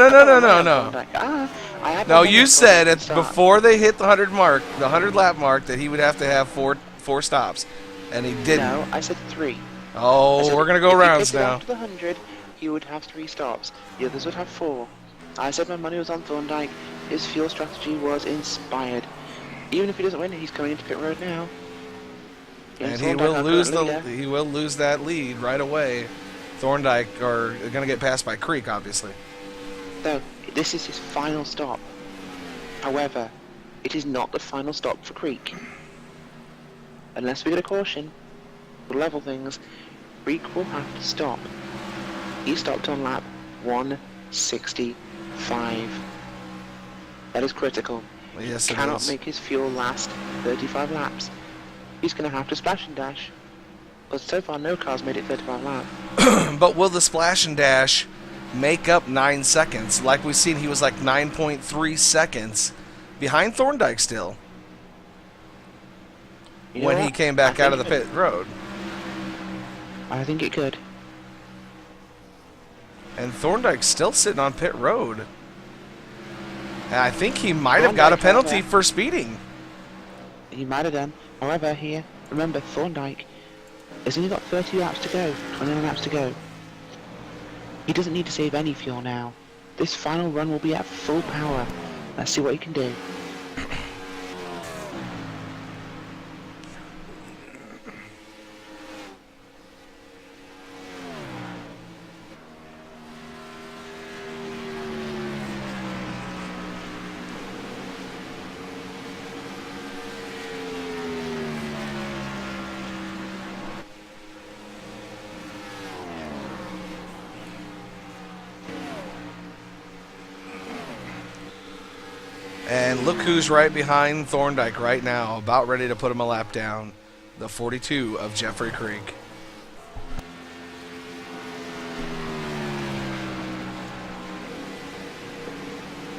No, you said before they hit the 100 mark, the 100 lap mark, that he would have to have four stops, and he didn't. No, I said 3. Oh, we're gonna go rounds now. After the 100, he would have 3 stops. The others would have 4. I said my money was on Thorndike. His fuel strategy was inspired. Even if he doesn't win, he's coming into pit road now. And he will lose that lead right away. Thorndike are going to get passed by Creek, obviously. So this is his final stop. However, it is not the final stop for Creek. Unless we get a caution, we'll level things. Creek will have to stop. He stopped on lap 165. That is critical. Yes, He cannot make his fuel last 35 laps. He's going to have to splash and dash. But so far, no car's made it 35 laps. But will the splash and dash make up 9 seconds? Like we've seen, he was like 9.3 seconds behind Thorndike still when he came back out of the pit road. I think it could. And Thorndike's still sitting on pit road. And I think he might have got a penalty for speeding. He might have done. However, here, remember, Thorndike has only got 30 laps to go, 29 laps to go. He doesn't need to save any fuel now. This final run will be at full power. Let's see what he can do. And look who's right behind Thorndike right now, about ready to put him a lap down. The 42 of Jeffrey Creek.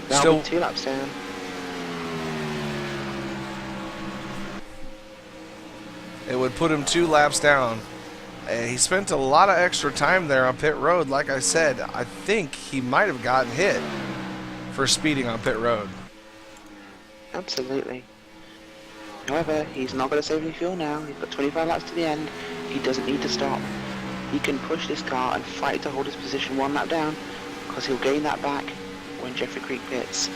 Still 2 laps down. It would put him 2 laps down. He spent a lot of extra time there on pit road. Like I said, I think he might have gotten hit for speeding on pit road. Absolutely. However, he's not going to save any fuel now. He's got 25 laps to the end. He doesn't need to stop. He can push this car and fight to hold his position 1 lap down, because he'll gain that back when Jeffrey Creek pits.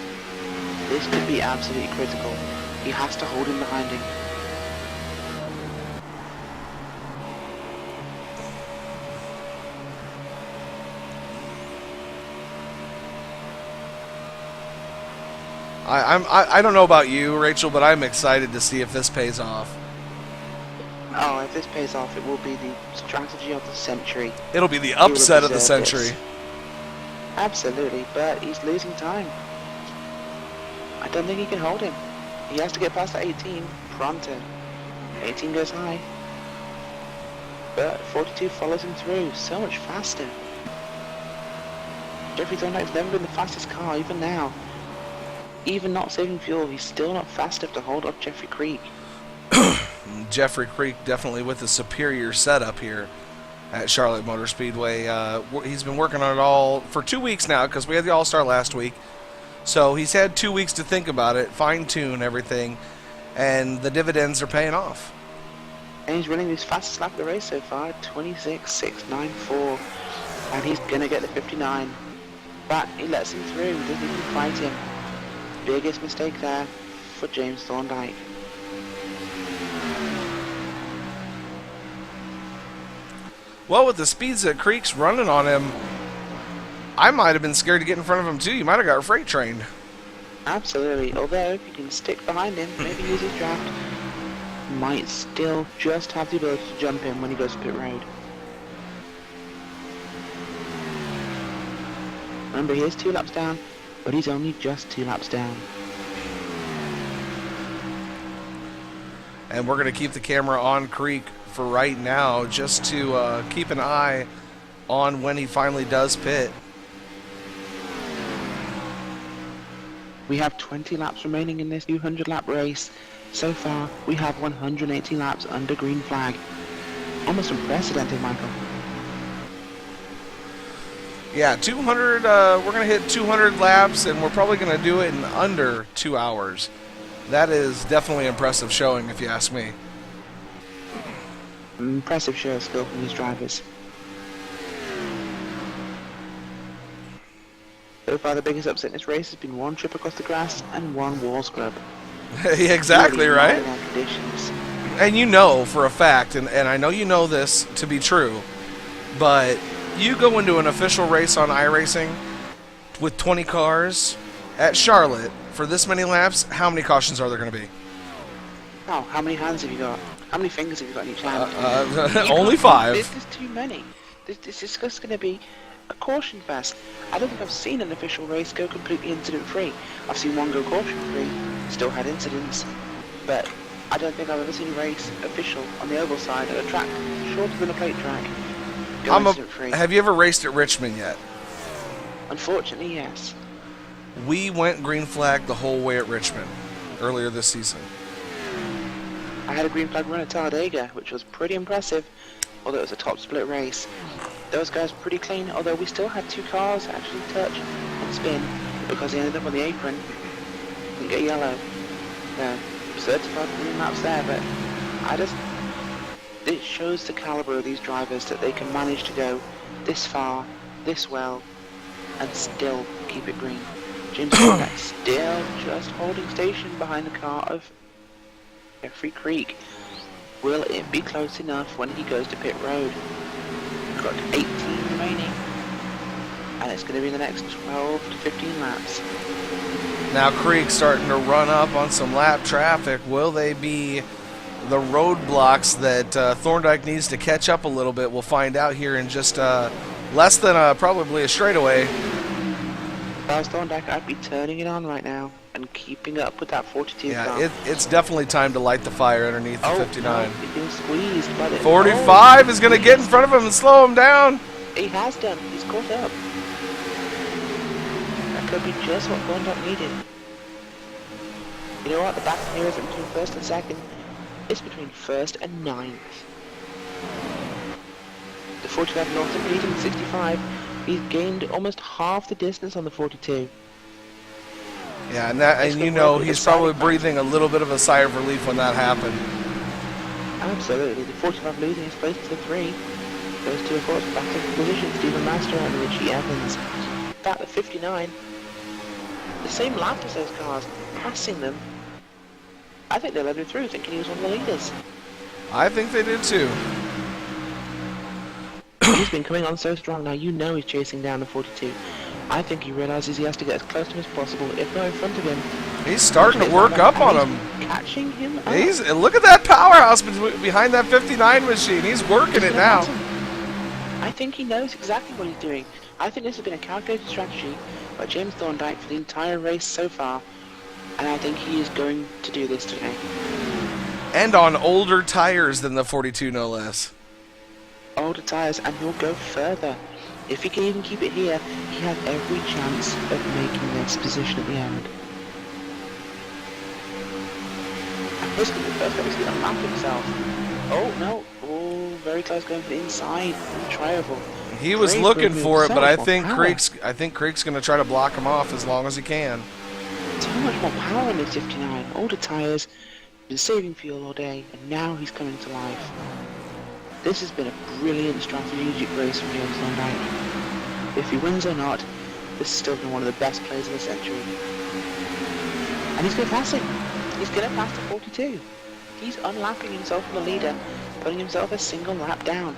This could be absolutely critical. He has to hold him behind him. I don't know about you, Rachel, but I'm excited to see if this pays off. Oh, if this pays off, it will be the strategy of the century. It'll be the He will upset of the deserve century. this. Absolutely, but he's losing time. I don't think he can hold him. He has to get past that 18 pronto. 18 goes high. But 42 follows him through so much faster. Jeffrey Thorndyke's never been the fastest car, even now. Even not saving fuel, he's still not fast enough to hold up Jeffrey Creek. Jeffrey Creek definitely with a superior setup here at Charlotte Motor Speedway. He's been working on it all for 2 weeks now because we had the All-Star last week. So he's had 2 weeks to think about it, fine-tune everything, and the dividends are paying off. And he's running his fastest lap of the race so far, 26.694. And he's going to get the 59. But he lets him through, doesn't even fight him. Biggest mistake there for James Thorndyke. Well, with the speeds that Creek's running on him, I might have been scared to get in front of him too. You might have got freight trained. Absolutely, although if you can stick behind him, maybe use his draft, might still just have the ability to jump in when he goes to pit road. Remember, he is 2 laps down, but he's only just 2 laps down. And we're going to keep the camera on Creek for right now just to keep an eye on when he finally does pit. We have 20 laps remaining in this 200 lap race. So far, we have 180 laps under green flag. Almost unprecedented, Michael. Yeah, 200, we're going to hit 200 laps, and we're probably going to do it in under 2 hours. That is definitely impressive showing, if you ask me. Impressive show of skill from these drivers. So far, the biggest upset in this race has been 1 trip across the grass and 1 wall scrub. Exactly, Really right? minor conditions. And you know for a fact, and I know you know this to be true, but you go into an official race on iRacing with 20 cars at Charlotte for this many laps, how many cautions are there going to be? Oh, how many hands have you got? How many fingers have you got in each hand? Only 5. This is too many. This is just going to be a caution fest. I don't think I've seen an official race go completely incident-free. I've seen one go caution-free, still had incidents, but I don't think I've ever seen a race official on the oval side at a track shorter than a plate track go incident-free. Have you ever raced at Richmond yet? Unfortunately, yes. We went green flag the whole way at Richmond earlier this season. I had a green flag run at Talladega, which was pretty impressive, although it was a top split race. Those guys were pretty clean, although we still had 2 cars actually touch and spin because they ended up on the apron. Didn't get yellow. No, certified green laps there, but it shows the caliber of these drivers that they can manage to go this far, this well, and still keep it green. James Thorndyke still just holding station behind the car of Jeffrey Creek. Will it be close enough when he goes to pit road? We've got 18 remaining, and it's going to be the next 12 to 15 laps. Now Creek starting to run up on some lap traffic. Will they be the roadblocks that Thorndyke needs to catch up a little bit? We'll find out here in just less than probably a straightaway. If I was Thorndyke, I'd be turning it on right now and keeping up with that 42 car. Yeah, it's definitely time to light the fire underneath the 59. No, he's being squeezed by the 45 is going to get in front of him and slow him down. He has done. He's caught up. That could be just what Thorndyke needed. You know what? The battle here isn't between first and second. It's between first and 9th. The 45 Norton leading the 65. He's gained almost half the distance on the 42. Yeah, and you know he's probably breathing a little bit of a sigh of relief when that happened. Absolutely. The 45 losing his place to the 3. Those two, of course, back in position, Stephen Master and Richie Evans. Back at 59. The same lap as those cars, passing them. I think they let him through, thinking he was one of the leaders. I think they did too. He's been coming on so strong now, you know he's chasing down the 42. I think he realizes he has to get as close to him as possible, if not in front of him. He's starting to work up on him. Catching him up. Look at that powerhouse behind that 59 machine. He's working it now. I think he knows exactly what he's doing. I think this has been a calculated strategy by James Thorndike for the entire race so far, and I think he is going to do this today. And on older tires than the 42, no less. Older tires, and he'll go further. If he can even keep it here, he has every chance of making this position at the end. And this could be the first time he's going to map himself. Oh no, oh, very close going for the inside, tri-oval. He was looking for it, but I think Creek's going to try to block him off as long as he can. So much more power in this 59. Older tires, been saving fuel all day, and now he's coming to life. This has been a brilliant strategic race from James Thorndike. If he wins or not, this has still been one of the best plays of the century. And he's going to pass him. He's going to pass the 42. He's unlapping himself from the leader, putting himself a single lap down.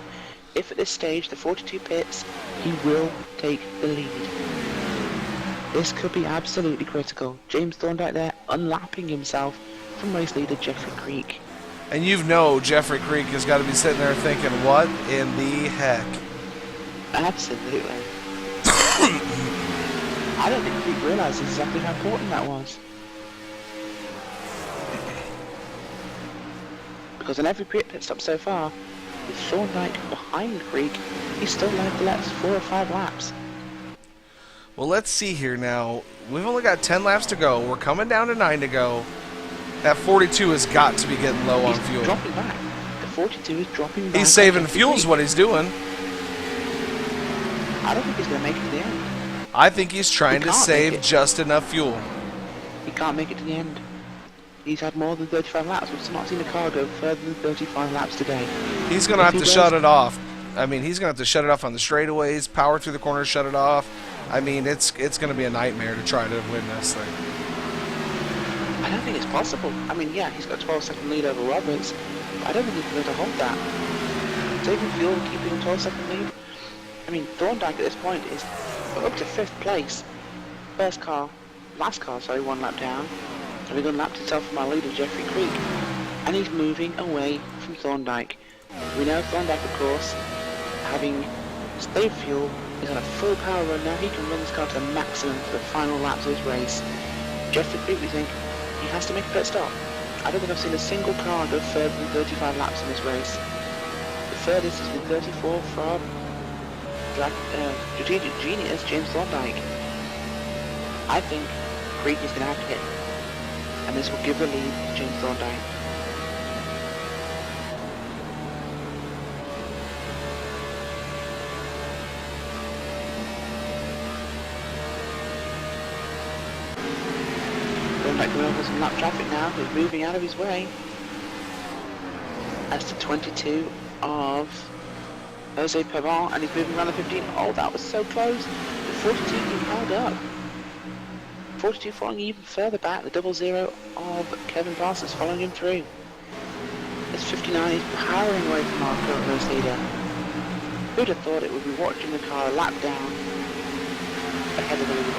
If at this stage the 42 pits, he will take the lead. This could be absolutely critical. James Thorndike there unlapping himself from race leader Jeffrey Creek. And you know Jeffrey Creek has got to be sitting there thinking, what in the heck? Absolutely. I don't think Creek realizes exactly how important that was. Because on every pit stop so far, with Thorndike behind Creek, he's still led the last 4 or 5 laps. Well, let's see here now. We've only got 10 laps to go. We're coming down to 9 to go. That 42 has got to be getting low on fuel. He's dropping back. The 42 is dropping back. He's saving fuel is what he's doing. I don't think he's going to make it to the end. I think he's trying to save just enough fuel. He can't make it to the end. He's had more than 35 laps. We've not seen a car go further than 35 laps today. He's going to have to shut it off. I mean, he's going to have to shut it off on the straightaways, power through the corners, shut it off. I mean, it's going to be a nightmare to try to win this thing. I don't think it's possible. I mean, yeah, he's got a 12-second lead over Roberts, but I don't think he's going to hold that. Saving fuel and keeping a 12-second lead. I mean, Thorndike at this point is up to 5th place. Last car, 1 lap down. Having unlapped himself from our leader, Jeffrey Creek. And he's moving away from Thorndike. We know Thorndike, of course, having saved fuel, is on a full power run now. He can run this car to the maximum for the final laps of this race. Jeffrey Creek, we think, he has to make a pit stop. I don't think I've seen a single car go further than 35 laps in this race. The furthest has been 34 from strategic genius James Thorndike. I think Creek is going to have to hit, and this will give the lead to James Thorndike. Thorndike coming over some lap traffic now. He's moving out of his way. That's the 22 of Jose Pavon, and he's moving around the 15. Oh, that was so close. The 42 being held up. 42 falling even further back. The 00 of Kevin Parsons following him through. This 59 is powering away from our current race leader. Who'd have thought it would be watching the car a lap down ahead of the leader.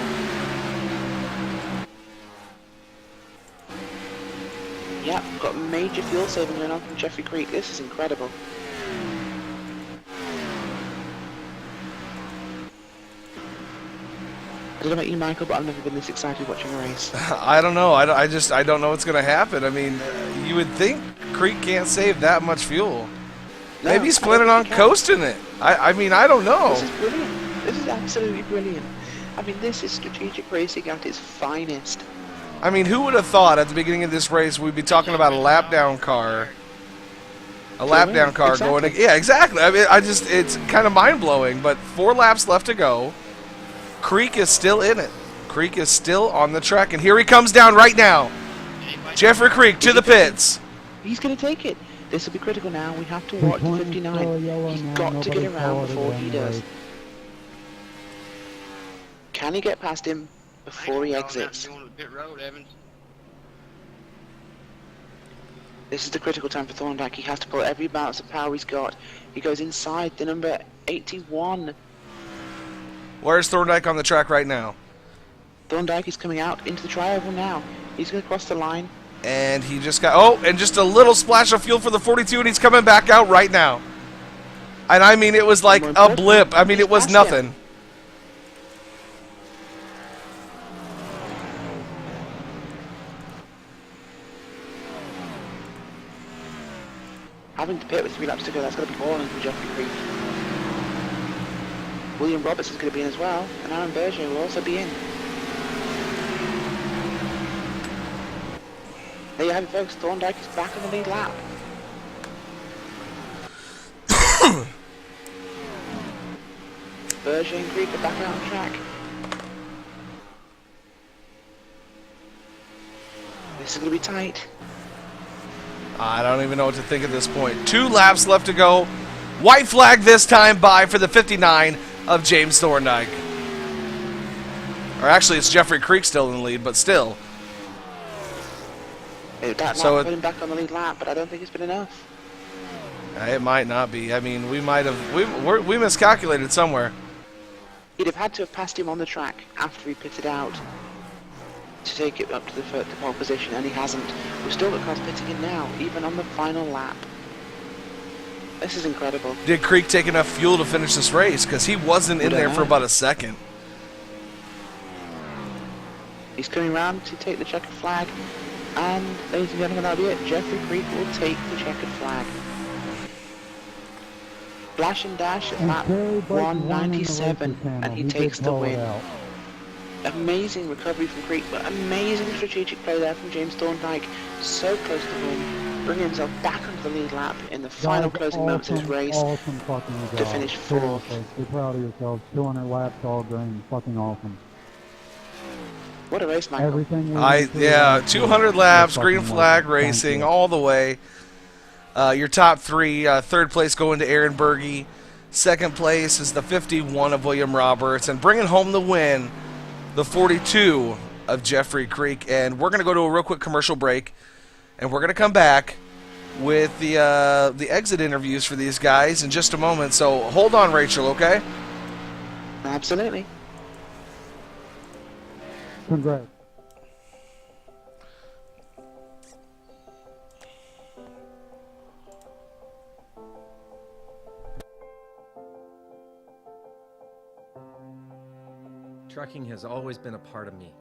Yep, got major fuel saving going on from Jeffrey Creek. This is incredible. I don't know about you, Michael, but I've never been this excited watching a race. I don't know. I don't know what's going to happen. I mean, you would think Creek can't save that much fuel. No, maybe he's planning on coasting it. I mean, I don't know. This is brilliant. This is absolutely brilliant. I mean, this is strategic racing at its finest. I mean, who would have thought at the beginning of this race we'd be talking about a lap down car? A lap down car exactly. going... Yeah, exactly. I mean, it's kind of mind-blowing, but 4 laps left to go. Creek is still in it. Creek is still on the track, and here he comes down right now. Jeffrey Creek to the pits. He's going to take it. This will be critical now. We have to watch the 59. He's got to get around before he does. Can he get past him before he exits? This is the critical time for Thorndike. He has to pull every ounce of power he's got. He goes inside the number 81. Where's Thorndike on the track right now? Thorndike is coming out into the tri-oval now. He's going to cross the line. And he just got, oh, and just a little splash of fuel for the 42, and he's coming back out right now. And I mean, it was like a blip. I mean, it was nothing. Having to pit with 3 laps to go, that's going to be boring for Jeffrey Creek. William Roberts is going to be in as well, and Aaron Berger will also be in. There you have it, folks. Thorndike is back on the lead lap. Berger and Creek are back out on track. This is going to be tight. I don't even know what to think at this point. 2 laps left to go. White flag this time by for the 59 of James Thorndike. Or actually, it's Jeffrey Creek still in the lead, but still. That might put him back on the lead lap, but I don't think it's been enough. It might not be. I mean, we might have... We miscalculated somewhere. He'd have had to have passed him on the track after he pitted out to take it up to the pole position, and he hasn't. We've still got cars pitting in now, even on the final lap. This is incredible. Did Creek take enough fuel to finish this race? Because he wasn't in there for about a second. He's coming round to take the checkered flag, and ladies and gentlemen, that'll be it. Jeffrey Creek will take the checkered flag. Flash and dash at lap 197, and he takes the win. Amazing recovery from Creek, but amazing strategic play there from James Thorndike. So close to win, bringing himself back onto the lead lap in the final closing moments of his race to finish 4th. Be proud of yourselves. 200 laps all green. Fucking awesome. What a race, Michael. Yeah, 200 laps, green flag racing all the way. Your top 3, third place going to Aaron Berge. Second place is the 51 of William Roberts, and bringing home the win, the 42 of Jeffrey Creek. And we're going to go to a real quick commercial break, and we're going to come back with the exit interviews for these guys in just a moment. So hold on, Rachel, okay? Absolutely. Congrats. Trucking has always been a part of me.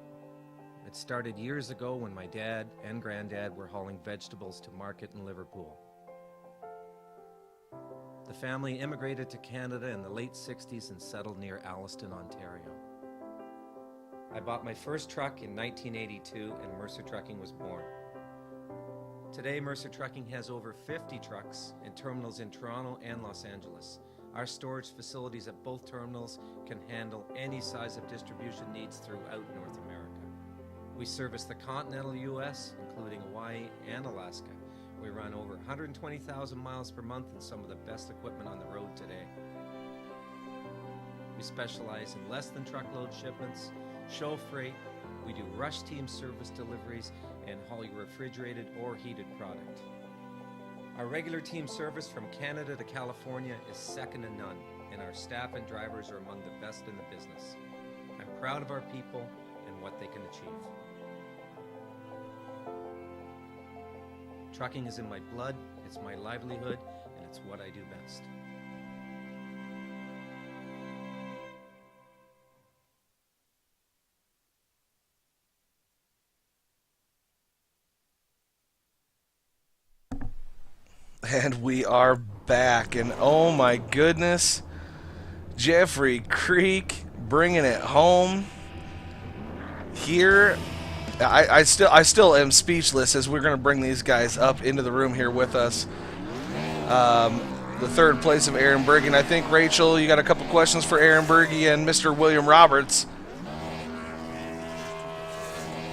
It started years ago when my dad and granddad were hauling vegetables to market in Liverpool. The family immigrated to Canada in the late 60s and settled near Alliston, Ontario. I bought my first truck in 1982 and Mercer Trucking was born. Today, Mercer Trucking has over 50 trucks in terminals in Toronto and Los Angeles. Our storage facilities at both terminals can handle any size of distribution needs throughout North America. We service the continental U.S., including Hawaii and Alaska. We run over 120,000 miles per month and some of the best equipment on the road today. We specialize in less than truckload shipments, show freight, we do rush team service deliveries, and haul your refrigerated or heated product. Our regular team service from Canada to California is second to none, and our staff and drivers are among the best in the business. I'm proud of our people and what they can achieve. Trucking is in my blood, it's my livelihood, and it's what I do best. And we are back, and oh my goodness, Jeffrey Creek bringing it home here. I still am speechless as we're going to bring these guys up into the room here with us. The third place of Aaron Berge, and I think, Rachel, you got a couple questions for Aaron Berge and Mr. William Roberts.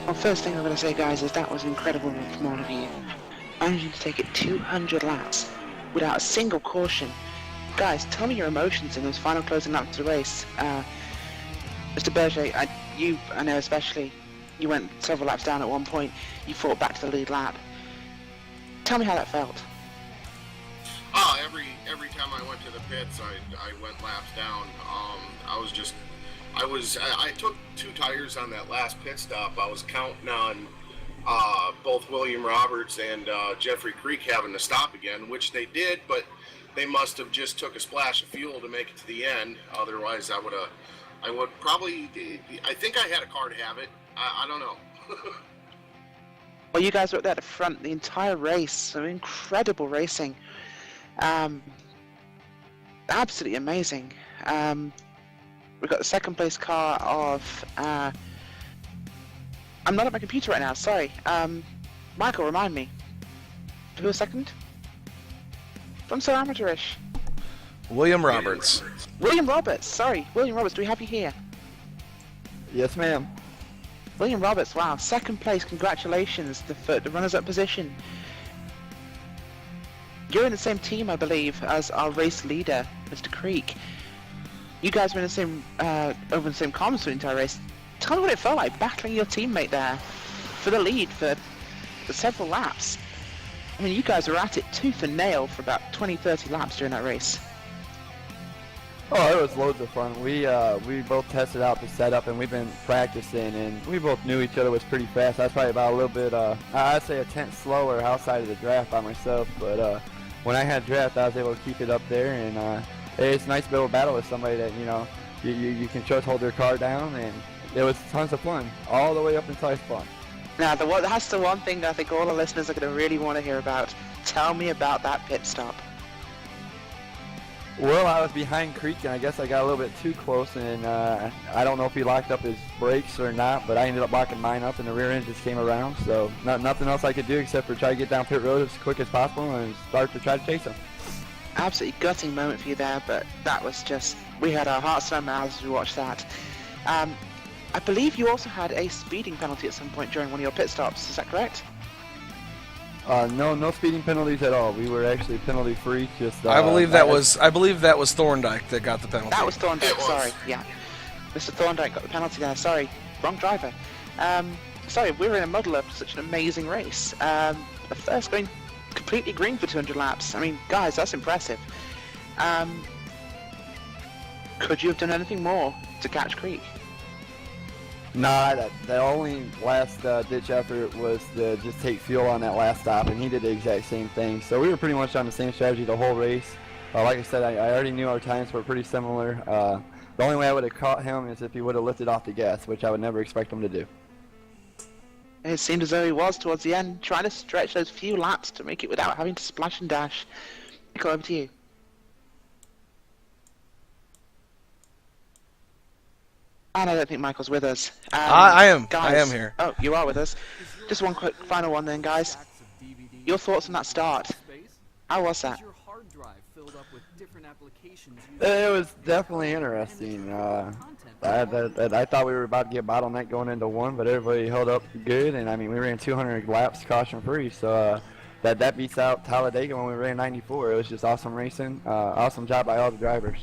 Well, first thing I'm going to say, guys, is that was incredible from all of you. Managing to take it 200 laps without a single caution. Guys, tell me your emotions in those final closing laps of the race. Mr. Berger, I know especially, you went several laps down at one point. You fought back to the lead lap. Tell me how that felt. Oh, every time I went to the pits, I went laps down. I took 2 tires on that last pit stop. I was counting on both William Roberts and Jeffrey Creek having to stop again, which they did, but they must have just took a splash of fuel to make it to the end. Otherwise, I would probably, I think I had a car to have it. I don't know. Well, you guys were up there at the front the entire race. Some incredible racing. Absolutely amazing. We've got the second place car of... I'm not at my computer right now, sorry. Michael, remind me. Who was second? I'm so amateurish. William Roberts. William Roberts, sorry. William Roberts, do we have you here? Yes, ma'am. William Roberts, wow. Second place, congratulations. The runners-up position. You're in the same team, I believe, as our race leader, Mr. Creek. You guys were in the same, over the same comms for the entire race. Tell me what it felt like battling your teammate there for the lead for several laps. I mean, you guys were at it tooth and nail for about 20-30 laps during that race. Oh, it was loads of fun. We both tested out the setup, and we've been practicing, and we both knew each other was pretty fast. I was probably about a little bit, I'd say a tenth slower outside of the draft by myself, but when I had draft, I was able to keep it up there, and it's nice to be able to battle with somebody that, you know, you can just hold their car down, and it was tons of fun, all the way up until I spun. Now, that's the one thing that I think all the listeners are going to really want to hear about. Tell me about that pit stop. Well, I was behind Creek, and I guess I got a little bit too close, and I don't know if he locked up his brakes or not, but I ended up locking mine up, and the rear end just came around, so nothing else I could do except for try to get down pit road as quick as possible and start to try to chase him. Absolutely gutting moment for you there, but that was just... We had our hearts in our mouths as we watched that. I believe you also had a speeding penalty at some point during one of your pit stops, is that correct? No speeding penalties at all. We were actually penalty free. Just I believe that was Thorndike that got the penalty. That was Thorndike. Sorry, yeah, Mr. Thorndike got the penalty there. Sorry, wrong driver. Sorry, we were in a muddle of such an amazing race. The first going completely green for 200 laps. I mean, guys, that's impressive. Could you have done anything more to catch Creek? Nah, the only last ditch effort was to just take fuel on that last stop, and he did the exact same thing. So we were pretty much on the same strategy the whole race. Like I said, I already knew our times were pretty similar. The only way I would have caught him is if he would have lifted off the gas, which I would never expect him to do. It seemed as though he was towards the end, trying to stretch those few laps to make it without having to splash and dash. Go over to you. And I don't think Michael's with us. I am. Guys, I am here. Oh, you are with us. Just one quick final one then, guys. Your thoughts on that start? How was that? It was definitely interesting. I thought we were about to get bottleneck going into one, but everybody held up good, and I mean we ran 200 laps caution free, so that beats out Talladega when we ran 94. It was just awesome racing. Awesome job by all the drivers.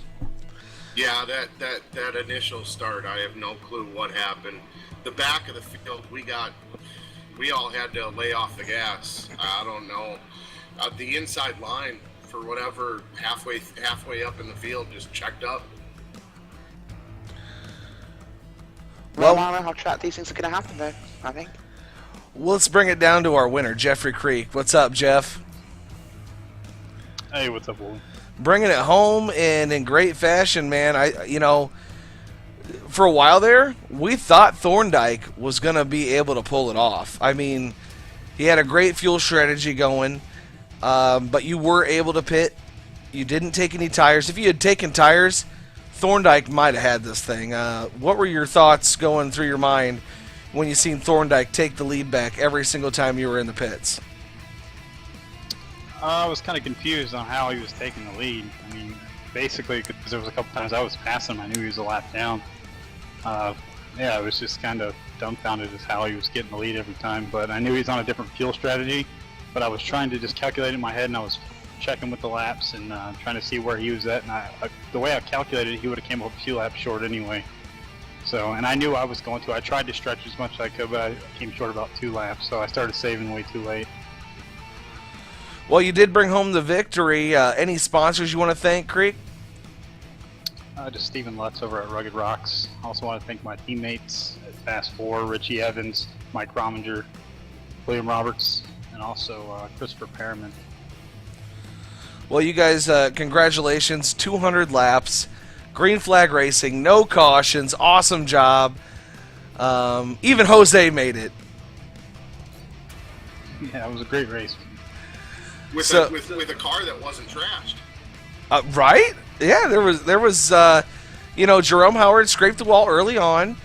Yeah, that initial start, I have no clue what happened. The back of the field, we all had to lay off the gas. I don't know. The inside line, for whatever, halfway up in the field, just checked up. Well, I don't know how track these things are going to happen, though, I think. Well, let's bring it down to our winner, Jeffrey Creek. What's up, Jeff? Hey, what's up, Wooly? Bringing it home and in great fashion, man. For a while there, we thought Thorndike was going to be able to pull it off. I mean, he had a great fuel strategy going, but you were able to pit. You didn't take any tires. If you had taken tires, Thorndike might have had this thing. What were your thoughts going through your mind when you seen Thorndike take the lead back every single time you were in the pits? I was kind of confused on how he was taking the lead. I mean, basically, because there was a couple times I was passing him, I knew he was a lap down. Yeah, I was just kind of dumbfounded as how he was getting the lead every time. But I knew he was on a different fuel strategy. But I was trying to just calculate in my head, and I was checking with the laps and trying to see where he was at. And the way I calculated it, he would have came up a few laps short anyway. So, and I knew I was going to. I tried to stretch as much as I could, but I came short about 2 laps. So I started saving way too late. Well, you did bring home the victory. Any sponsors you want to thank, Creek? Just Stephen Lutz over at Rugged Rocks. I also want to thank my teammates at Fast 4, Richie Evans, Mike Rominger, William Roberts, and also Christopher Perriman. Well, you guys, congratulations. 200 laps. Green flag racing. No cautions. Awesome job. Even Jose made it. Yeah, it was a great race. With a car that wasn't trashed. Right? Yeah, there was Jerome Howard scraped the wall early on,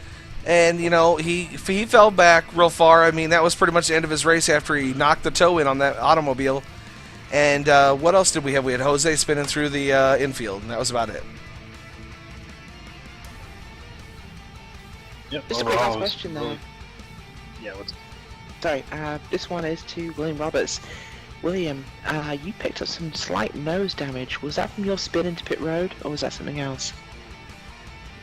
and he fell back real far. I mean, that was pretty much the end of his race after he knocked the toe in on that automobile. And what else did we have? We had Jose spinning through the infield, and that was about it. Yep, Just a quick last question, though. Yeah, what's... Sorry, this one is to William Roberts. William, you picked up some slight nose damage. Was that from your spin into pit road, or was that something else?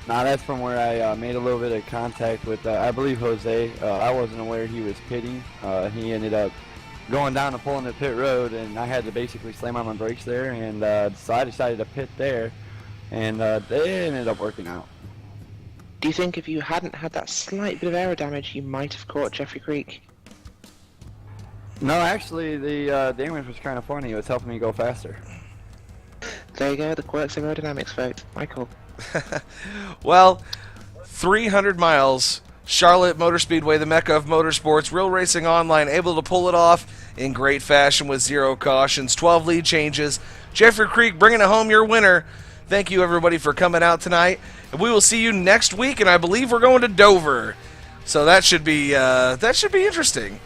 Nah, that's from where I made a little bit of contact with, I believe, Jose. I wasn't aware he was pitting. He ended up going down and pulling the pit road, and I had to basically slam on my brakes there, and so I decided to pit there, and they ended up working out. Do you think if you hadn't had that slight bit of aero damage, you might have caught Jeffrey Creek? No, actually, the damage was kind of funny. It was helping me go faster. There you go, the quirks of aerodynamics, folks. Michael. Well, 300 miles. Charlotte Motor Speedway, the mecca of motorsports. Real Racing Online able to pull it off in great fashion with 0 cautions. 12 lead changes. Jeffrey Creek bringing it home, your winner. Thank you, everybody, for coming out tonight. And we will see you next week, and I believe we're going to Dover. So that should be interesting.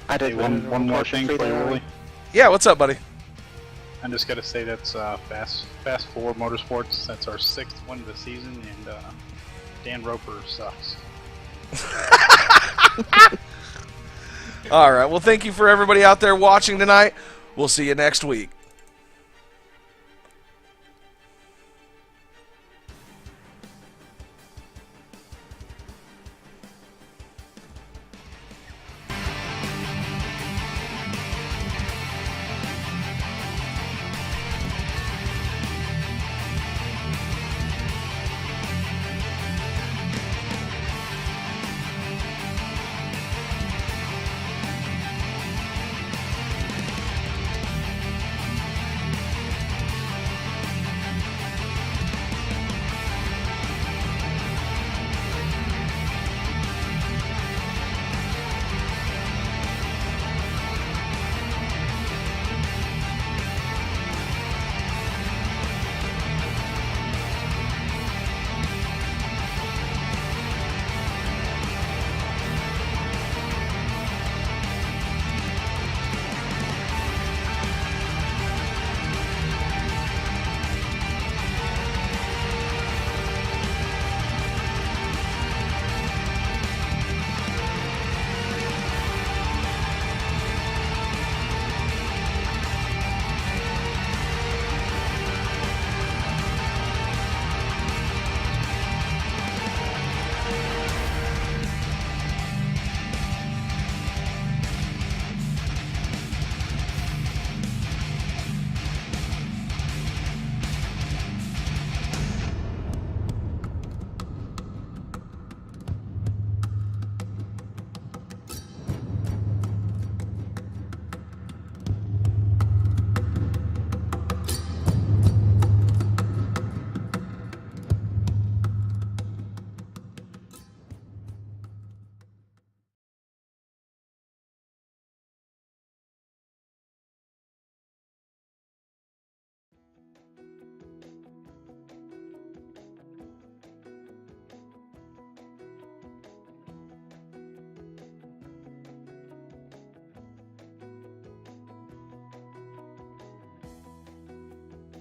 Hey, one more thing for you, Willie. Yeah, what's up, buddy? I just got to say that's Fast Forward Motorsports. That's our 6th win of the season, and Dan Roper sucks. All right. Well, thank you for everybody out there watching tonight. We'll see you next week.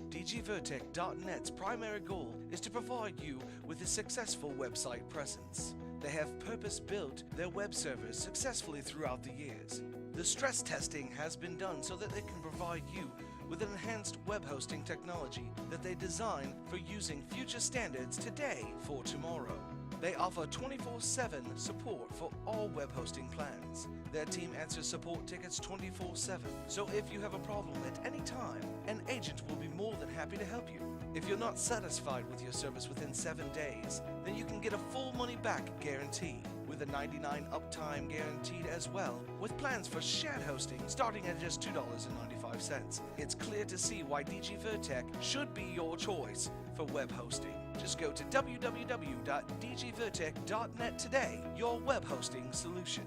DGVertec.net's primary goal is to provide you with a successful website presence. They have purpose-built their web servers successfully throughout the years. The stress testing has been done so that they can provide you with an enhanced web hosting technology that they design for using future standards today for tomorrow. They offer 24/7 support for all web hosting plans. Their team answers support tickets 24/7, so if you have a problem at any time, an agent will be more than happy to help you. If you're not satisfied with your service within 7 days, then you can get a full money back guarantee. With with a 99 uptime guaranteed as well, with plans for shared hosting starting at just $2.95. It's clear to see why DG Vertec should be your choice for web hosting. Just go to www.dgvertec.net today, your web hosting solution.